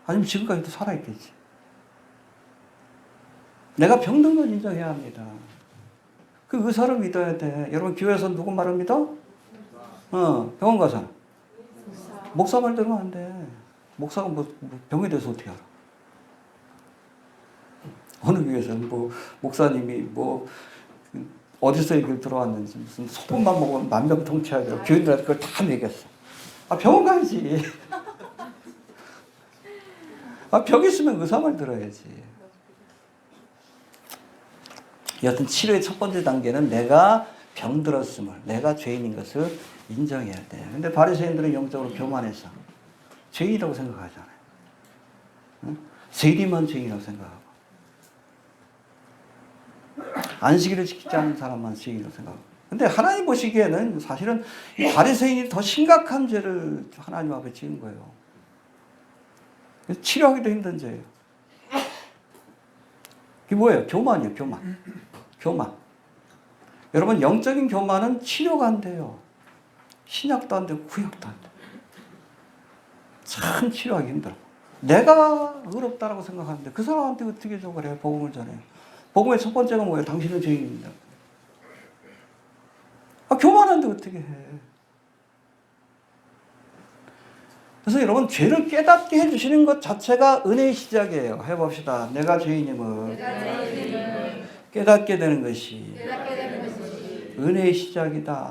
Speaker 1: 아니면 지금까지도 살아있겠지. 내가 병든 걸 인정해야 합니다. 그 의사를 믿어야 돼. 여러분 교회에서 누구 말을 믿어? 병원 가서. 목사 말 들으면 안 돼. 목사가 병에 대해서 어떻게 알아? 어느 교회에서는 목사님이 어디서 얘기를 들어왔는지 무슨 소금만 먹으면 만병통치약이라고 교인들한테 그걸 다 먹였어. 병원 가야지. 병 있으면 의사 말 들어야지. 여하튼 치료의 첫 번째 단계는 내가 병들었음을, 내가 죄인인 것을 인정해야 돼. 근데 바리새인들은 영적으로 교만해서 죄인이라고 생각하잖아요. 응? 세리만 죄인이라고 생각하고 안식일을 지키지 않는 사람만 죄인이라고 생각하고. 근데 하나님 보시기에는 사실은 이 바리새인이 더 심각한 죄를 하나님 앞에 지은 거예요. 치료하기도 힘든 죄예요. 이게 뭐예요? 교만이에요. 교만. 여러분 영적인 교만은 치료가 안 돼요. 신약도 안 되고 구약도 안 돼. 참 치료하기 힘들어. 내가 의롭다라고 생각하는데 그 사람한테 어떻게 그래 복음을 전해. 복음의 첫 번째가 뭐예요? 당신은 죄인입니다. 교만한데 어떻게 해. 그래서 여러분 죄를 깨닫게 해주시는 것 자체가 은혜의 시작이에요. 해봅시다. 내가 죄인임을 깨닫게 되는 것이 은혜의 시작이다.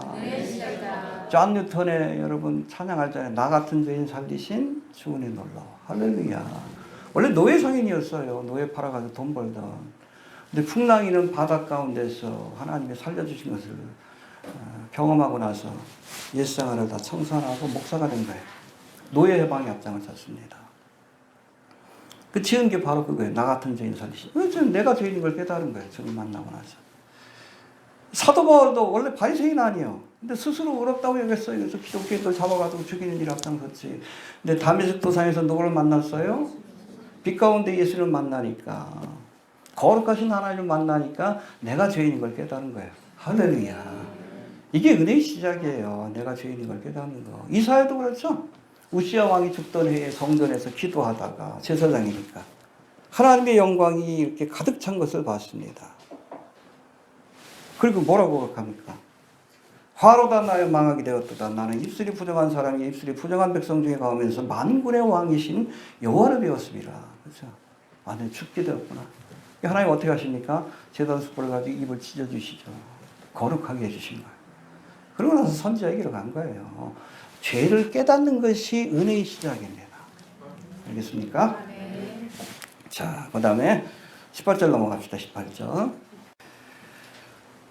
Speaker 1: 존 뉴턴의 여러분 찬양할 때 나 같은 죄인 살리신 주은혜 놀라워. 할렐루야. 원래 노예 상인이었어요. 노예 팔아가지고 돈 벌던. 근데 풍랑이는 바다 가운데서 하나님이 살려주신 것을 경험하고 나서 옛생활을 다 청산하고 목사가 된 거예요. 노예 해방의 앞장을 섰습니다. 그 지은 게 바로 그거예요. 나 같은 죄인 살리신. 내가 죄인인 걸 깨달은 거예요. 주님 만나고 나서. 사도 바울도 원래 바리새인 아니에요. 근데 스스로 어렵다고 여겼어요. 그래서 기독교인들 잡아가지고 죽이는 일에 앞장섰지. 근데 다메섹 도상에서 누구를 만났어요? 빛 가운데 예수를 만나니까, 거룩하신 하나님을 만나니까 내가 죄인인 걸 깨달은 거예요. 할렐루야. 이게 은혜의 시작이에요. 내가 죄인인 걸 깨닫는 거. 이사야도 그렇죠. 우시야 왕이 죽던 해에 성전에서 기도하다가 제사장이니까 하나님의 영광이 이렇게 가득 찬 것을 봤습니다. 그리고 뭐라고 합니까? 화로 단나여 망하게 되었도다. 나는 입술이 부정한 사람이 입술이 부정한 백성 중에 가면서 만군의 왕이신 여호와를 배웠습니다. 그렇죠? 아, 내 죽게 되었구나. 하나님 어떻게 하십니까? 제단 숯불을 가지고 입을 찢어주시죠. 거룩하게 해주신 거예요. 그러고 나서 선지자에게로 간 거예요. 죄를 깨닫는 것이 은혜의 시작입니다. 알겠습니까?
Speaker 2: 네.
Speaker 1: 자, 그 다음에 18절 넘어갑시다. 18절.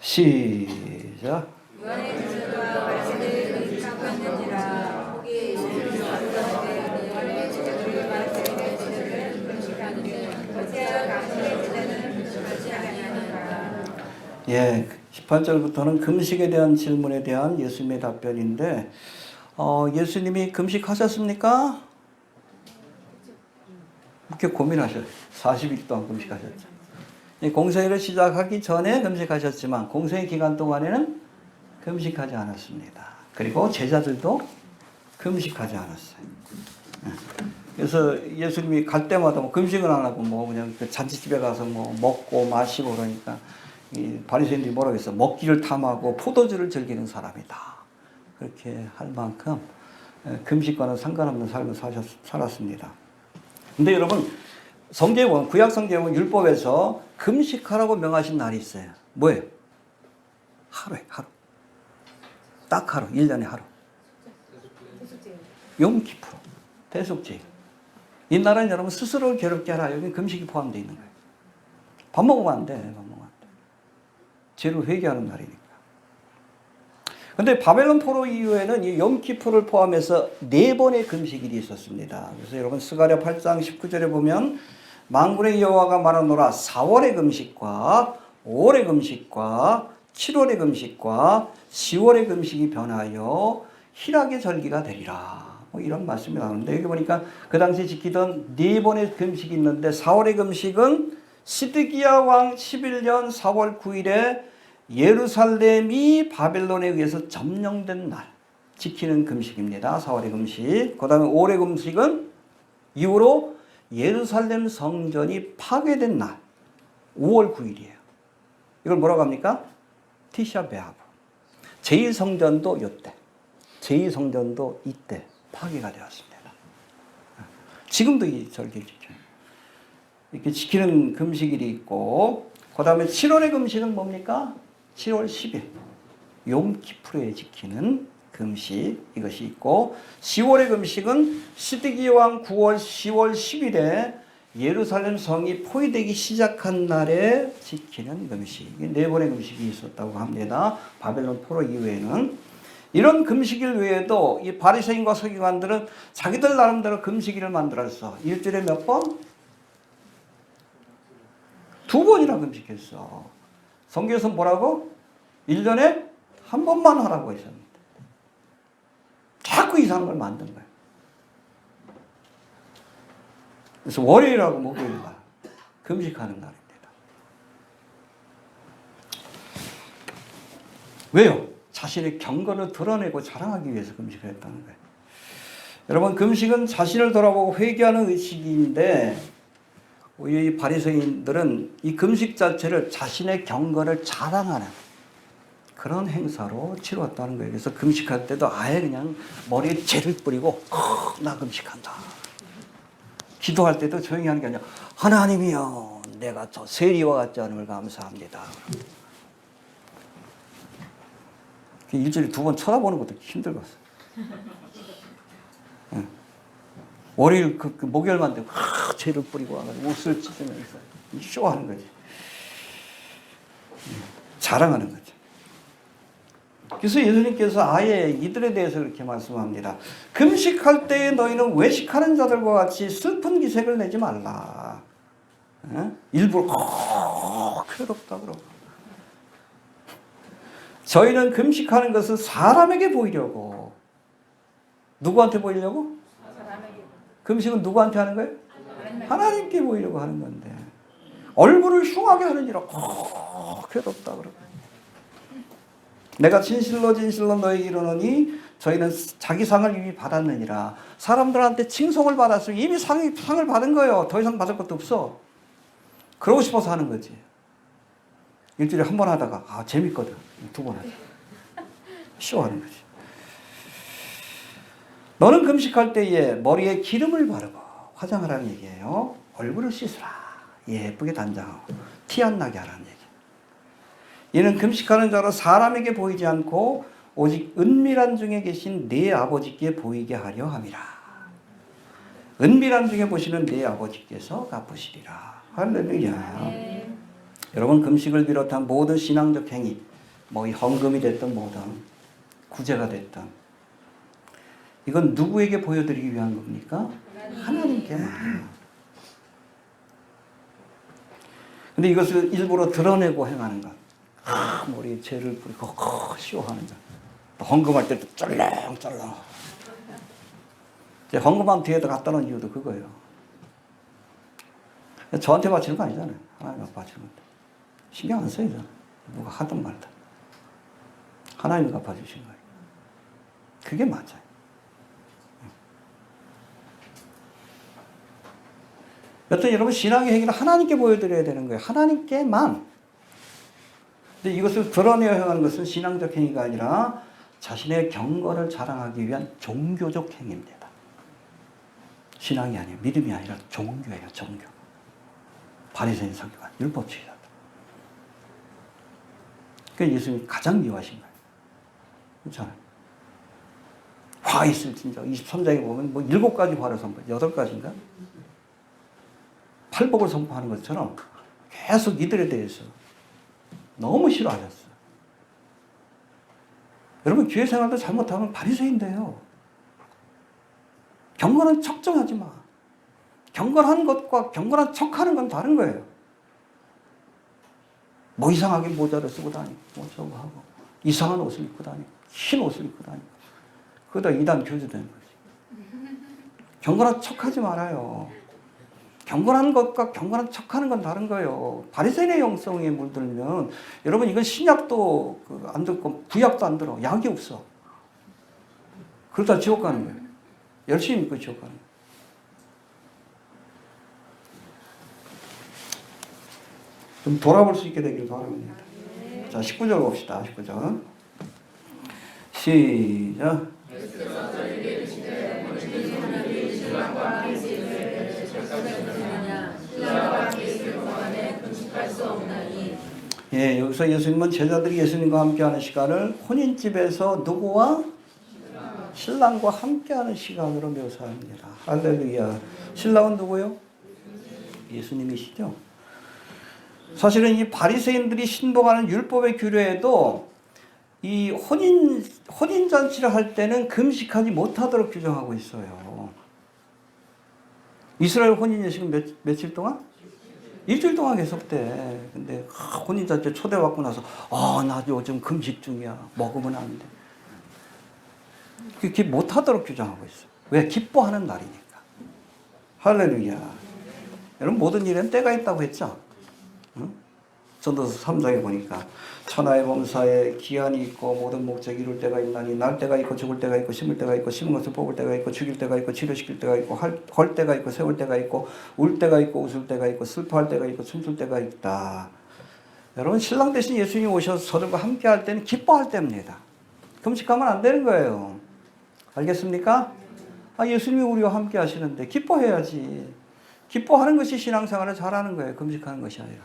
Speaker 1: 시작.
Speaker 2: 유한의 지적과 말세들을 금식하였느니라. 혹이 예수를 전도하되 유한의 지적을 말세들의 지적을 금식하는데 어찌하여 당신의 지적은 금식하지 아니하는가.
Speaker 1: 예, 18절부터는 금식에 대한 질문에 대한 예수님의 답변인데, 예수님이 금식하셨습니까? 이렇게 고민하셨어요. 40일 동안 금식하셨죠. 공생애를 시작하기 전에 금식하셨지만 공생애 기간 동안에는 금식하지 않았습니다. 그리고 제자들도 금식하지 않았어요. 그래서 예수님이 갈 때마다 뭐 금식은 안 하고 뭐 그냥 그 잔치집에 가서 뭐 먹고 마시고 그러니까 이 바리새인들이 뭐라고 했어? 먹기를 탐하고 포도주를 즐기는 사람이다. 그렇게 할 만큼 금식과는 상관없는 삶을 살았습니다. 근데 여러분, 성경에 보면, 구약 성경에 보면 율법에서 금식하라고 명하신 날이 있어요. 뭐예요? 하루에, 하루. 딱 하루, 1년에 하루. 욤키푸르, 대속죄. 이 날은 여러분 스스로를 괴롭게 하라. 여기 금식이 포함되어 있는 거예요. 밥 먹으면 안 돼. 밥 먹으면 안 돼. 죄를 회개하는 날이니까. 근데 바벨론 포로 이후에는 이 욤키푸르를 포함해서 4번의 금식일이 있었습니다. 그래서 여러분 스가랴 8장 19절에 보면 만군의 여호와가 말하노라 4월의 금식과 5월의 금식과 7월의 금식과 10월의 금식이 변하여 희락의 절기가 되리라. 뭐 이런 말씀이 나오는데 여기 보니까 그 당시 지키던 4번의 금식이 있는데 4월의 금식은 시드기야 왕 11년 4월 9일에 예루살렘이 바벨론에 의해서 점령된 날 지키는 금식입니다. 4월의 금식. 그 다음에 5월의 금식은 이후로 예루살렘 성전이 파괴된 날 5월 9일이에요. 이걸 뭐라고 합니까? 티샤 베아브. 제1성전도 이때, 제2성전도 이때 파괴가 되었습니다. 지금도 이 절기를 지켜요. 이렇게 지키는 금식일이 있고, 그 다음에 7월의 금식은 뭡니까? 7월 10일 욤키푸르에 지키는 금식 이것이 있고, 10월의 금식은 시드기 왕 9월 10월 10일에 예루살렘 성이 포위되기 시작한 날에 지키는 금식. 4번의 금식이 있었다고 합니다. 바벨론 포로 이후에는. 이런 금식일 외에도 이 바리새인과 서기관들은 자기들 나름대로 금식일을 만들었어. 일주일에 몇 번? 2번이나 금식했어. 성경에서 뭐라고? 1년에 한 번만 하라고 했습니다. 자꾸 이상한 걸 만든 거예요. 그래서 월요일하고 목요일날 금식하는 날입니다. 왜요? 자신의 경건을 드러내고 자랑하기 위해서 금식을 했다는 거예요. 여러분, 금식은 자신을 돌아보고 회개하는 의식인데 이 바리새인들은 이 금식 자체를 자신의 경건을 자랑하는 그런 행사로 치루었다는 거예요. 그래서 금식할 때도 아예 그냥 머리에 재를 뿌리고 나 금식한다. 기도할 때도 조용히 하는 게 아니라 하나님이여 내가 저 세리와 같지 않음을 감사합니다. 일주일에 2번 쳐다보는 것도 힘들었어. 월요일 그 목요일만 되고 죄를 뿌리고 와가지고 옷을 찢으면서 쇼하는 거지. 자랑하는 거죠. 그래서 예수님께서 아예 이들에 대해서 그렇게 말씀합니다. 금식할 때에 너희는 외식하는 자들과 같이 슬픈 기색을 내지 말라. 일부러 괴롭다 그러고. 저희는 금식하는 것은 사람에게 보이려고. 누구한테 보이려고? 금식은 누구한테 하는 거예요? 하나님께 보이려고 하는 건데 얼굴을 흉하게 하느니라 괴롭다 그러고. 내가 진실로 진실로 너희에게 이르노니 저희는 자기 상을 이미 받았느니라. 사람들한테 칭송을 받았으면 이미 상을 받은 거예요. 더 이상 받을 것도 없어. 그러고 싶어서 하는 거지. 일주일에 한 번 하다가 재밌거든. 2번 하자. 쇼하는 거지. 너는 금식할 때에 머리에 기름을 바르고 화장하라는 얘기예요. 얼굴을 씻으라. 예쁘게 단장하고 티 안 나게 하라는 얘기. 이는 금식하는 자로 사람에게 보이지 않고 오직 은밀한 중에 계신 네 아버지께 보이게 하려 함이라. 은밀한 중에 보시는 네 아버지께서 갚으시리라. 할렐루야. 여러분, 금식을 비롯한 모든 신앙적 행위, 뭐 이 헌금이 됐든 뭐든 구제가 됐든, 이건 누구에게 보여드리기 위한 겁니까? 하나님께만. 근데 이것을 일부러 드러내고 행하는 것, 머리에 죄를 뿌리고 쇼하는 것, 또 헌금할 때도 쩔렁쩔렁. 헌금한 뒤에다 갖다 놓은 이유도 그거예요. 저한테 바치는 거 아니잖아요. 하나님한테 바치는 건데. 신경 안 써요. 누가 하든 말든. 하나님이 갚아주신 거예요. 그게 맞아요. 여튼 여러분, 신앙의 행위는 하나님께 보여드려야 되는 거예요. 하나님께만. 근데 이것을 드러내어 행하는 것은 신앙적 행위가 아니라 자신의 경건을 자랑하기 위한 종교적 행위입니다. 신앙이 아니에요. 믿음이 아니라 종교예요. 종교. 바리새인 서기관, 율법주의자다. 그게 예수님이 가장 미워하신 거예요. 그렇잖아요. 화 있을 진짜 23장에 보면 뭐 7가지 화를 선포, 8가지인가? 팔복을 선포하는 것처럼 계속 이들에 대해서 너무 싫어하셨어요. 여러분, 교회 생활도 잘못하면 바리새인데요. 경건한 척 좀 하지 마. 경건한 것과 경건한 척하는 건 다른 거예요. 뭐 이상하게 모자를 쓰고 다니고 뭐 저거 하고 이상한 옷을 입고 다니고 흰 옷을 입고 다니고 그러다 이단 교주 되는 거지. 경건한 척하지 말아요. 경건한 것과 경건한 척하는 건 다른 거예요. 바리새인의 영성에 물들면 여러분, 이건 신약도 안 듣고 구약도 안 들어. 약이 없어. 그러다 지옥 가는 거예요. 열심히 믿고 지옥 가는 거예요. 좀 돌아볼 수 있게 되길 바랍니다. 자, 19절 봅시다. 19절. 시작. 예, 여기서 예수님은 제자들이 예수님과 함께하는 시간을 혼인집에서 누구와? 신랑과 함께하는 시간으로 묘사합니다. 할렐루야. 신랑은 누구요? 예수님이시죠. 사실은 이 바리새인들이 신봉하는 율법의 규례에도 이 혼인 잔치를 할 때는 금식하지 못하도록 규정하고 있어요. 이스라엘 혼인 예식은 며칠 동안? 일주일 동안 계속돼. 근데 혼인 잔치 초대받고 나서 나 요즘 금식 중이야. 먹으면 안 돼. 그렇게 못하도록 규정하고 있어. 왜? 기뻐하는 날이니까. 할렐루야. 여러분, 모든 일에는 때가 있다고 했죠? 응? 전도서 3장에 보니까 천하의 범사에 기한이 있고 모든 목적이 이룰 때가 있나니 날 때가 있고 죽을 때가 있고 심을 때가 있고 심은 것을 뽑을 때가 있고 죽일 때가 있고 치료시킬 때가 있고 헐 때가 있고 세울 때가 있고 울 때가 있고 웃을 때가 있고 슬퍼할 때가 있고 춤출 때가 있다. 여러분, 신랑 대신 예수님이 오셔서 저들과 함께 할 때는 기뻐할 때입니다. 금식하면 안 되는 거예요. 알겠습니까? 예수님이 우리와 함께 하시는데 기뻐해야지. 기뻐하는 것이 신앙생활을 잘하는 거예요. 금식하는 것이 아니라.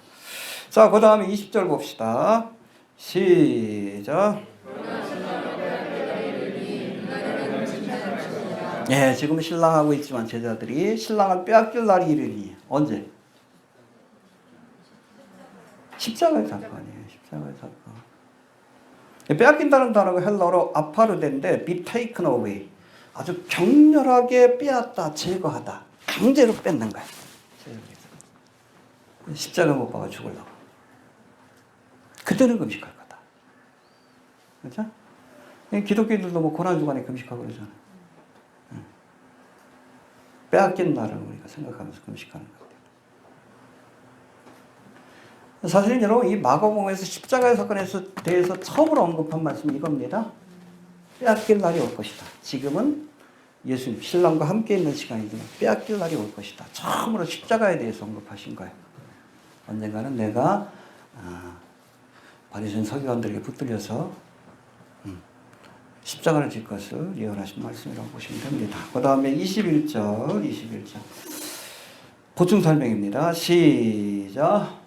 Speaker 1: 자, 그 다음에 20절 봅시다. 시작. 예, 지금 신랑하고 있지만 제자들이 신랑을 빼앗길 날이 이르니 언제? 십자가의 사건이에요. 십자가의 사건. 빼앗긴다는 단어가 헬라어로 아파르덴데 be taken away. 아주 격렬하게 빼앗다, 제거하다, 강제로 뺏는 거야. 십자가 못 박아 죽으려고. 그때는 금식할 거다. 그렇죠? 기독교인들도 뭐 고난주간에 금식하고 그러잖아요. 빼앗긴 날을 우리가 생각하면서 금식하는 것 같아요. 사실은 여러분, 이 마가복음에서 십자가의 사건에 대해서 처음으로 언급한 말씀이 이겁니다. 빼앗길 날이 올 것이다. 지금은 예수님, 신랑과 함께 있는 시간이지만 빼앗길 날이 올 것이다. 처음으로 십자가에 대해서 언급하신 거예요. 언젠가는 내가 바리새인 서기관들에게 붙들려서 십자가를 질 것을 예언하신 말씀이라고 보시면 됩니다. 그 다음에 21절 보충 설명입니다. 시작.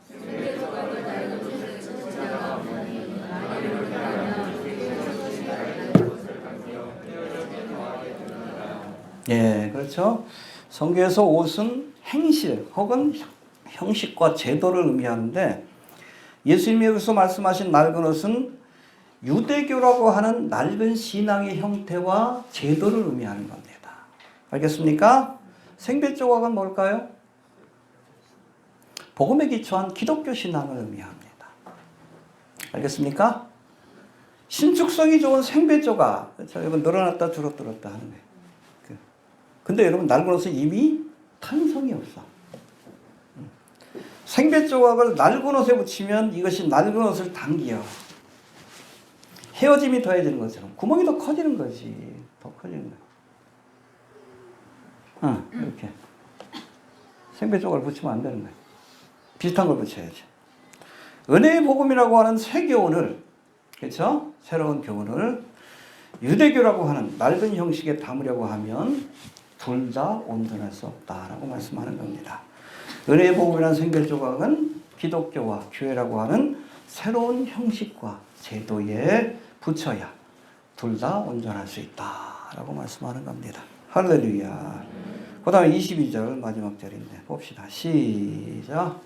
Speaker 1: 예, 그렇죠. 성경에서 옷은 행실 혹은 형식과 제도를 의미하는데 예수님이 여기서 말씀하신 낡은 옷은 유대교라고 하는 낡은 신앙의 형태와 제도를 의미하는 겁니다. 알겠습니까? 생배 조각은 뭘까요? 복음에 기초한 기독교 신앙을 의미합니다. 알겠습니까? 신축성이 좋은 생배 조각, 그렇죠? 여러분 늘어났다 줄어들었다 하는 거예요. 근데 여러분 낡은 옷은 이미 탄성이 없어. 생배 조각을 낡은 옷에 붙이면 이것이 낡은 옷을 당겨. 헤어짐이 더해지는 것처럼 구멍이 더 커지는 거지. 더 커지는 거야. 이렇게. 생배 조각을 붙이면 안 되는 거야. 비슷한 걸 붙여야지. 은혜의 복음이라고 하는 새 교훈을, 그렇죠? 새로운 교훈을 유대교라고 하는 낡은 형식에 담으려고 하면 둘 다 온전할 수 없다라고 말씀하는 겁니다. 은혜의 복음이라는 생배 조각은 기독교와 교회라고 하는 새로운 형식과 제도에 붙여야 둘 다 온전할 수 있다라고 말씀하는 겁니다. 할렐루야. 그 다음에 22절 마지막 절인데 봅시다. 시작.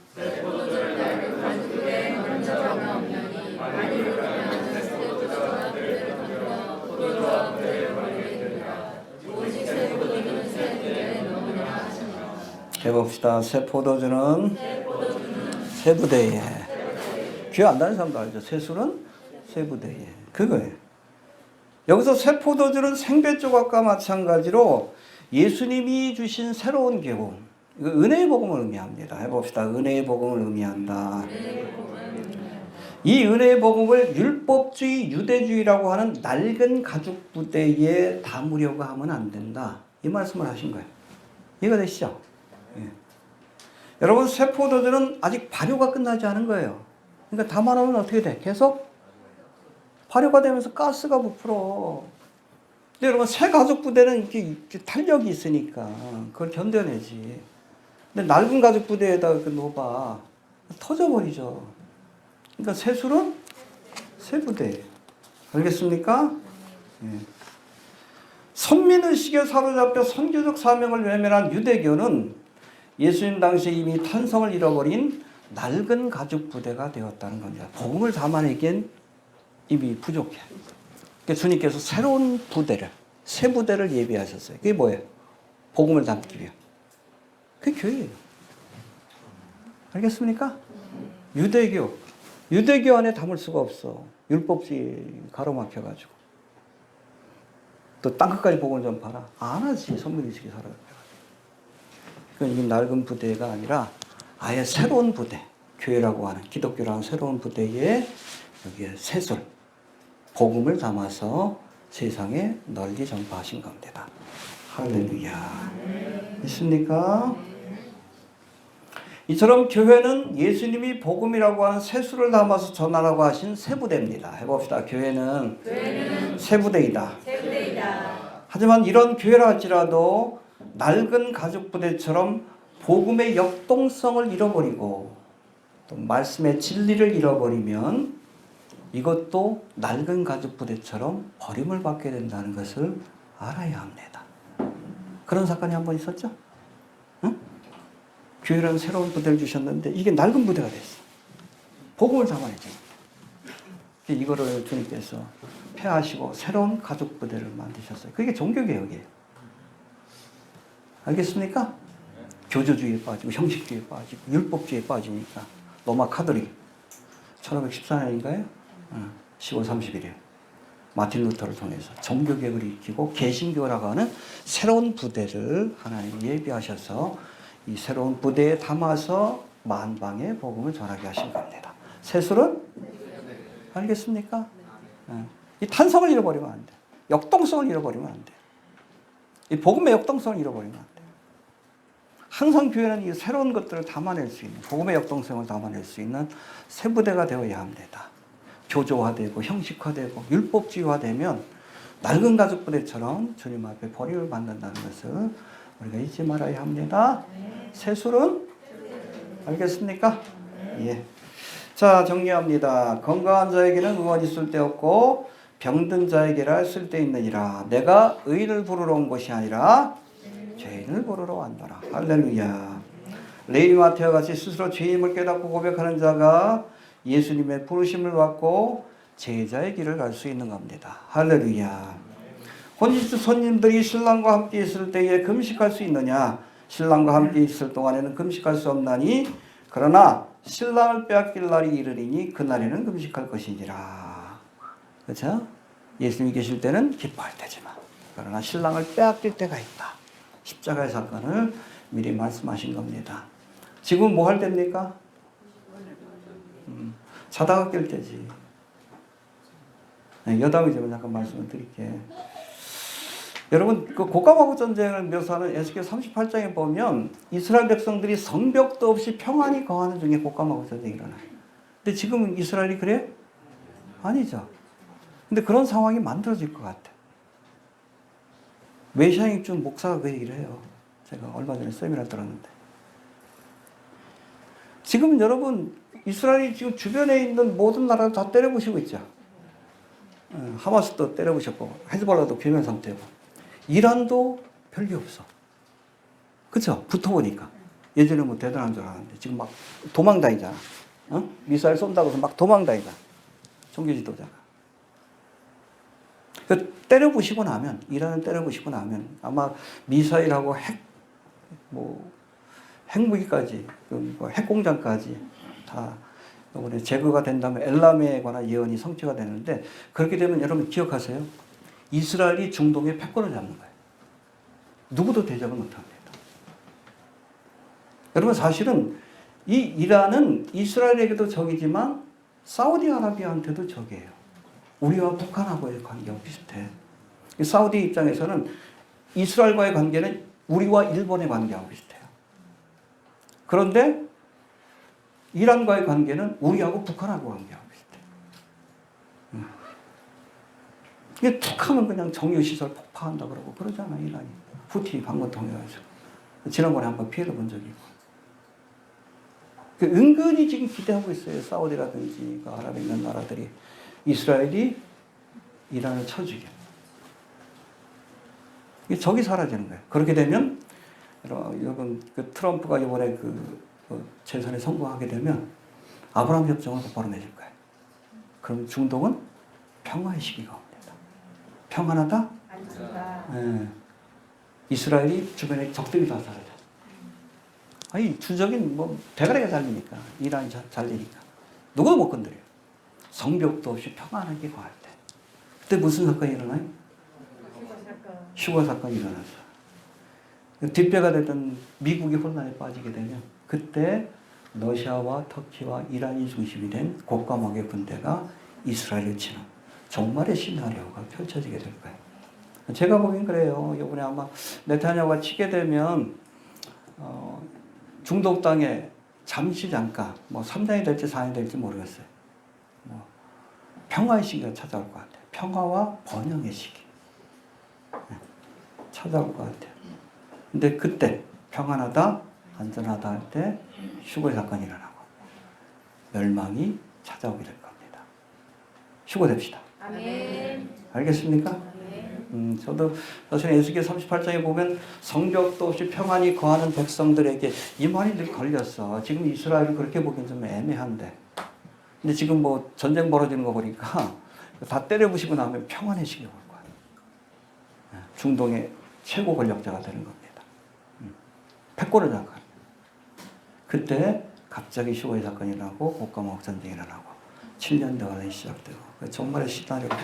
Speaker 1: 해봅시다. 새 포도주는 새 부대에. 귀 안 다는 사람도 알죠. 새술은 새 부대에. 그거예요. 여기서 새 포도주는 생배 조각과 마찬가지로 예수님이 주신 새로운 교훈, 은혜의 복음을 의미합니다. 해봅시다. 은혜의 복음을 의미한다. 이 은혜의 복음을 율법주의, 유대주의라고 하는 낡은 가죽 부대에 담으려고 하면 안 된다. 이 말씀을 하신 거예요. 이해가 되시죠? 예. 여러분, 새 포도주는 아직 발효가 끝나지 않은 거예요. 그러니까 담아놓으면 어떻게 돼? 계속 발효가 되면서 가스가 부풀어. 근데 여러분, 새 가죽 부대는 이렇게 탄력이 있으니까 그걸 견뎌내지. 근데 낡은 가죽 부대에다가 넣어봐. 터져버리죠. 그러니까 새 술은 새 부대. 알겠습니까? 예. 선민의식에 사로잡혀 선교적 사명을 외면한 유대교는 예수님 당시에 이미 탄성을 잃어버린 낡은 가죽 부대가 되었다는 겁니다. 복음을 담아내기엔 이미 부족해. 그러니까 주님께서 새로운 부대를, 새 부대를 예비하셨어요. 그게 뭐예요? 복음을 담기 위해. 그게 교회예요. 알겠습니까? 유대교 안에 담을 수가 없어. 율법주의 가로막혀가지고. 또 땅끝까지 복음을 좀 봐라. 안 하지. 선민의식이 사로잡혀가지고. 그러니까 이 낡은 부대가 아니라 아예 새로운 부대, 교회라고 하는, 기독교라는 새로운 부대에 여기에 새술, 복음을 담아서 세상에 널리 전파하신 겁니다. 할렐루야. 있습니까? 이처럼 교회는 예수님이 복음이라고 하는 새술을 담아서 전하라고 하신 새 부대입니다. 해봅시다. 교회는 새 부대이다. 하지만 이런 교회라 할지라도 낡은 가죽 부대처럼 복음의 역동성을 잃어버리고 또 말씀의 진리를 잃어버리면 이것도 낡은 가죽 부대처럼 버림을 받게 된다는 것을 알아야 합니다. 그런 사건이 한 번 있었죠? 응? 교회라는 새로운 부대를 주셨는데 이게 낡은 부대가 됐어. 복음을 담아야지. 이거를 주님께서 폐하시고 새로운 가죽 부대를 만드셨어요. 그게 종교개혁이에요. 알겠습니까? 교조주의에 빠지고 형식주의에 빠지고 율법주의에 빠지니까 로마 카톨릭 1514년인가요? 10월 31일 마틴 루터를 통해서 종교개혁을 일으키고 개신교라고 하는 새로운 부대를 하나님이 예비하셔서 이 새로운 부대에 담아서 만방의 복음을 전하게 하신 겁니다. 새술은? 알겠습니까? 이 탄성을 잃어버리면 안 돼. 역동성을 잃어버리면 안 돼. 이 복음의 역동성을 잃어버리면 안 돼. 항상 교회는 이 새로운 것들을 담아낼 수 있는, 복음의 역동성을 담아낼 수 있는 새 부대가 되어야 합니다. 교조화되고 형식화되고 율법주의화되면 낡은 가죽 부대처럼 주님 앞에 버림을 받는다는 것을 우리가 잊지 말아야 합니다. 세술은 알겠습니까? 예. 자, 정리합니다. 건강한 자에게는 의원이 쓸데없고 병든 자에게라 쓸데있느니라. 내가 의인을 부르러 온 것이 아니라 죄인을 부르러 왔노라. 할렐루야. 레위 마태와 같이 스스로 죄임을 깨닫고 고백하는 자가 예수님의 부르심을 받고 제자의 길을 갈 수 있는 겁니다. 할렐루야. 혼인주 손님들이 신랑과 함께 있을 때에 금식할 수 있느냐? 신랑과 함께 있을 동안에는 금식할 수 없나니 그러나 신랑을 빼앗길 날이 이르리니 그날에는 금식할 것이니라. 그렇죠? 예수님이 계실 때는 기뻐할 때지만 그러나 신랑을 빼앗길 때가 있다. 십자가의 사건을 미리 말씀하신 겁니다. 지금 뭐 할 때입니까? 자다가 깰 때지. 여담이지만 잠깐 말씀을 드릴게요. 여러분, 그 곡감하고 전쟁을 묘사하는 에스겔 38장에 보면 이스라엘 백성들이 성벽도 없이 평안히 거하는 중에 곡감하고 전쟁이 일어나요. 근데 지금은 이스라엘이 그래? 아니죠. 근데 그런 상황이 만들어질 것 같아. 외샤잉준 목사가 그 얘기를 해요. 제가 얼마 전에 세미나 들었는데. 지금 여러분, 이스라엘이 지금 주변에 있는 모든 나라를 다 때려부시고 있죠. 하마스도 때려부셨고, 헤즈볼라도 괴멸 상태고, 이란도 별게 없어. 그쵸? 붙어보니까. 예전에 뭐 대단한 줄 알았는데, 지금 막 도망다니잖아. 미사일 쏜다고 해서 막 도망다니잖아. 종교 지도자가. 때려부시고 나면, 이란을 때려부시고 나면, 아마 미사일하고 핵무기까지, 핵공장까지 다 이번에 제거가 된다면 엘람에 관한 예언이 성취가 되는데, 그렇게 되면 여러분 기억하세요. 이스라엘이 중동의 패권을 잡는 거예요. 누구도 대적을 못합니다. 여러분 사실은 이 이란은 이스라엘에게도 적이지만 사우디아라비아한테도 적이에요. 우리와 북한하고의 관계가 비슷해. 사우디 입장에서는 이스라엘과의 관계는 우리와 일본의 관계하고 비슷해요. 그런데 이란과의 관계는 우리하고 북한하고 관계하고 비슷해요. 이게 툭 하면 그냥 정유시설 폭파한다 그러고 그러잖아, 이란이. 후티 방문 통해가지고. 지난번에 한번 피해를 본 적이 있고. 은근히 지금 기대하고 있어요. 사우디라든지 아랍에 있는 나라들이. 이스라엘이 이란을 쳐주게. 이게 적이 사라지는 거예요. 그렇게 되면, 여러분, 트럼프가 이번에 재선에 성공하게 되면 아브라함 협정을 곧바로 맺을 거예요. 그럼 중동은 평화의 시기가 옵니다. 평안하다? 네. 이스라엘이 주변에 적들이 다 사라져. 아니, 주적인 대가리가 잘리니까. 이란이 잘리니까. 누구도 못 건드려요. 성벽도 없이 평안하게 거할 때. 그때 무슨 사건이 일어나요? 휴거 사건이 일어나서. 뒷배가 됐던 미국이 혼란에 빠지게 되면 그때 러시아와 터키와 이란이 중심이 된 곡감하게 군대가 이스라엘을 치는 정말의 시나리오가 펼쳐지게 될 거예요. 제가 보기엔 그래요. 이번에 아마 네타냐후가 치게 되면 중동 땅에 잠시 잠깐 3년이 될지 4년이 될지 모르겠어요. 평화의 시기가 찾아올 것 같아요. 평화와 번영의 시기. 찾아올 것 같아요. 근데 그때 평안하다, 안전하다 할 때 휴거의 사건이 일어나고 멸망이 찾아오게 될 겁니다. 휴거됩시다. 아멘. 알겠습니까? 아멘. 저도 사실 에스겔 38장에 보면 성벽도 없이 평안히 거하는 백성들에게 이 말이 늘 걸렸어. 지금 이스라엘이 그렇게 보기엔 좀 애매한데. 근데 지금 전쟁 벌어지는 거 보니까 다 때려부시고 나면 평안의 시기가 올 거야. 중동의 최고 권력자가 되는 겁니다. 패권을 장악하는. 그때 갑자기 휴거의 사건이 일어나고 곡감옥 전쟁이 일어나고 7년 대화가 시작되고 정말의 시나리오가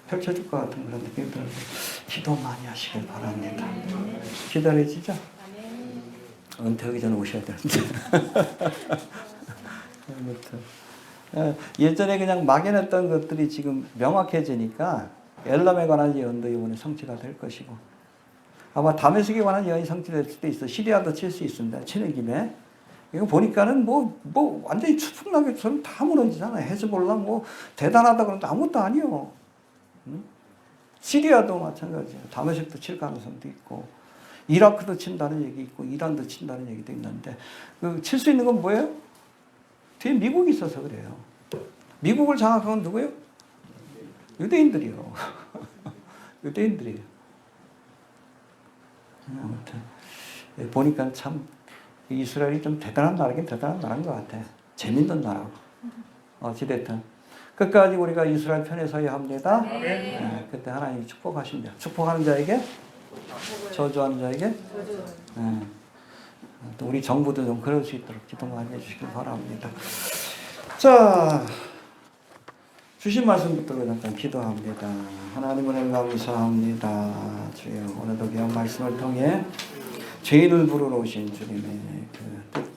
Speaker 1: 펼쳐질 것 같은 그런 느낌이 들어서 기도 많이 하시길 바랍니다. 기다려지죠? 은퇴하기 전에 오셔야 되는데. 예전에 그냥 막연했던 것들이 지금 명확해지니까 엘람에 관한 예언도 이번에 성취가 될 것이고 아마 다메섹에 관한 예언이 성취될 수도 있어. 시리아도 칠 수 있습니다. 치는 김에. 이거 보니까는 완전히 추풍낙엽처럼 다 무너지잖아요. 헤즈볼라 대단하다 그러는데 아무것도 아니요. 시리아도 마찬가지예요. 다메섹도 칠 가능성도 있고, 이라크도 친다는 얘기 있고, 이란도 친다는 얘기도 있는데, 칠 수 있는 건 뭐예요? 뒤에 미국이 있어서 그래요. 미국을 장악한 건 누구예요? 유대인들이요. 유대인들이에요. 아무튼 보니까 참 이스라엘이 좀 대단한 나라긴 대단한 나라인 것 같아. 재밌는 나라고. 어찌됐든 끝까지 우리가 이스라엘 편에 서야 합니다. 네, 그때 하나님이 축복하신다. 축복하는 자에게, 저주하는 자에게. 네. 또 우리 정부도 좀 그럴 수 있도록 기도 많이 해주시길 바랍니다. 자, 주신 말씀 붙들고 잠깐 기도합니다. 하나님 은혜 감사합니다. 주여, 오늘도 귀한 말씀을 통해 죄인을 부르러 오신 주님의 그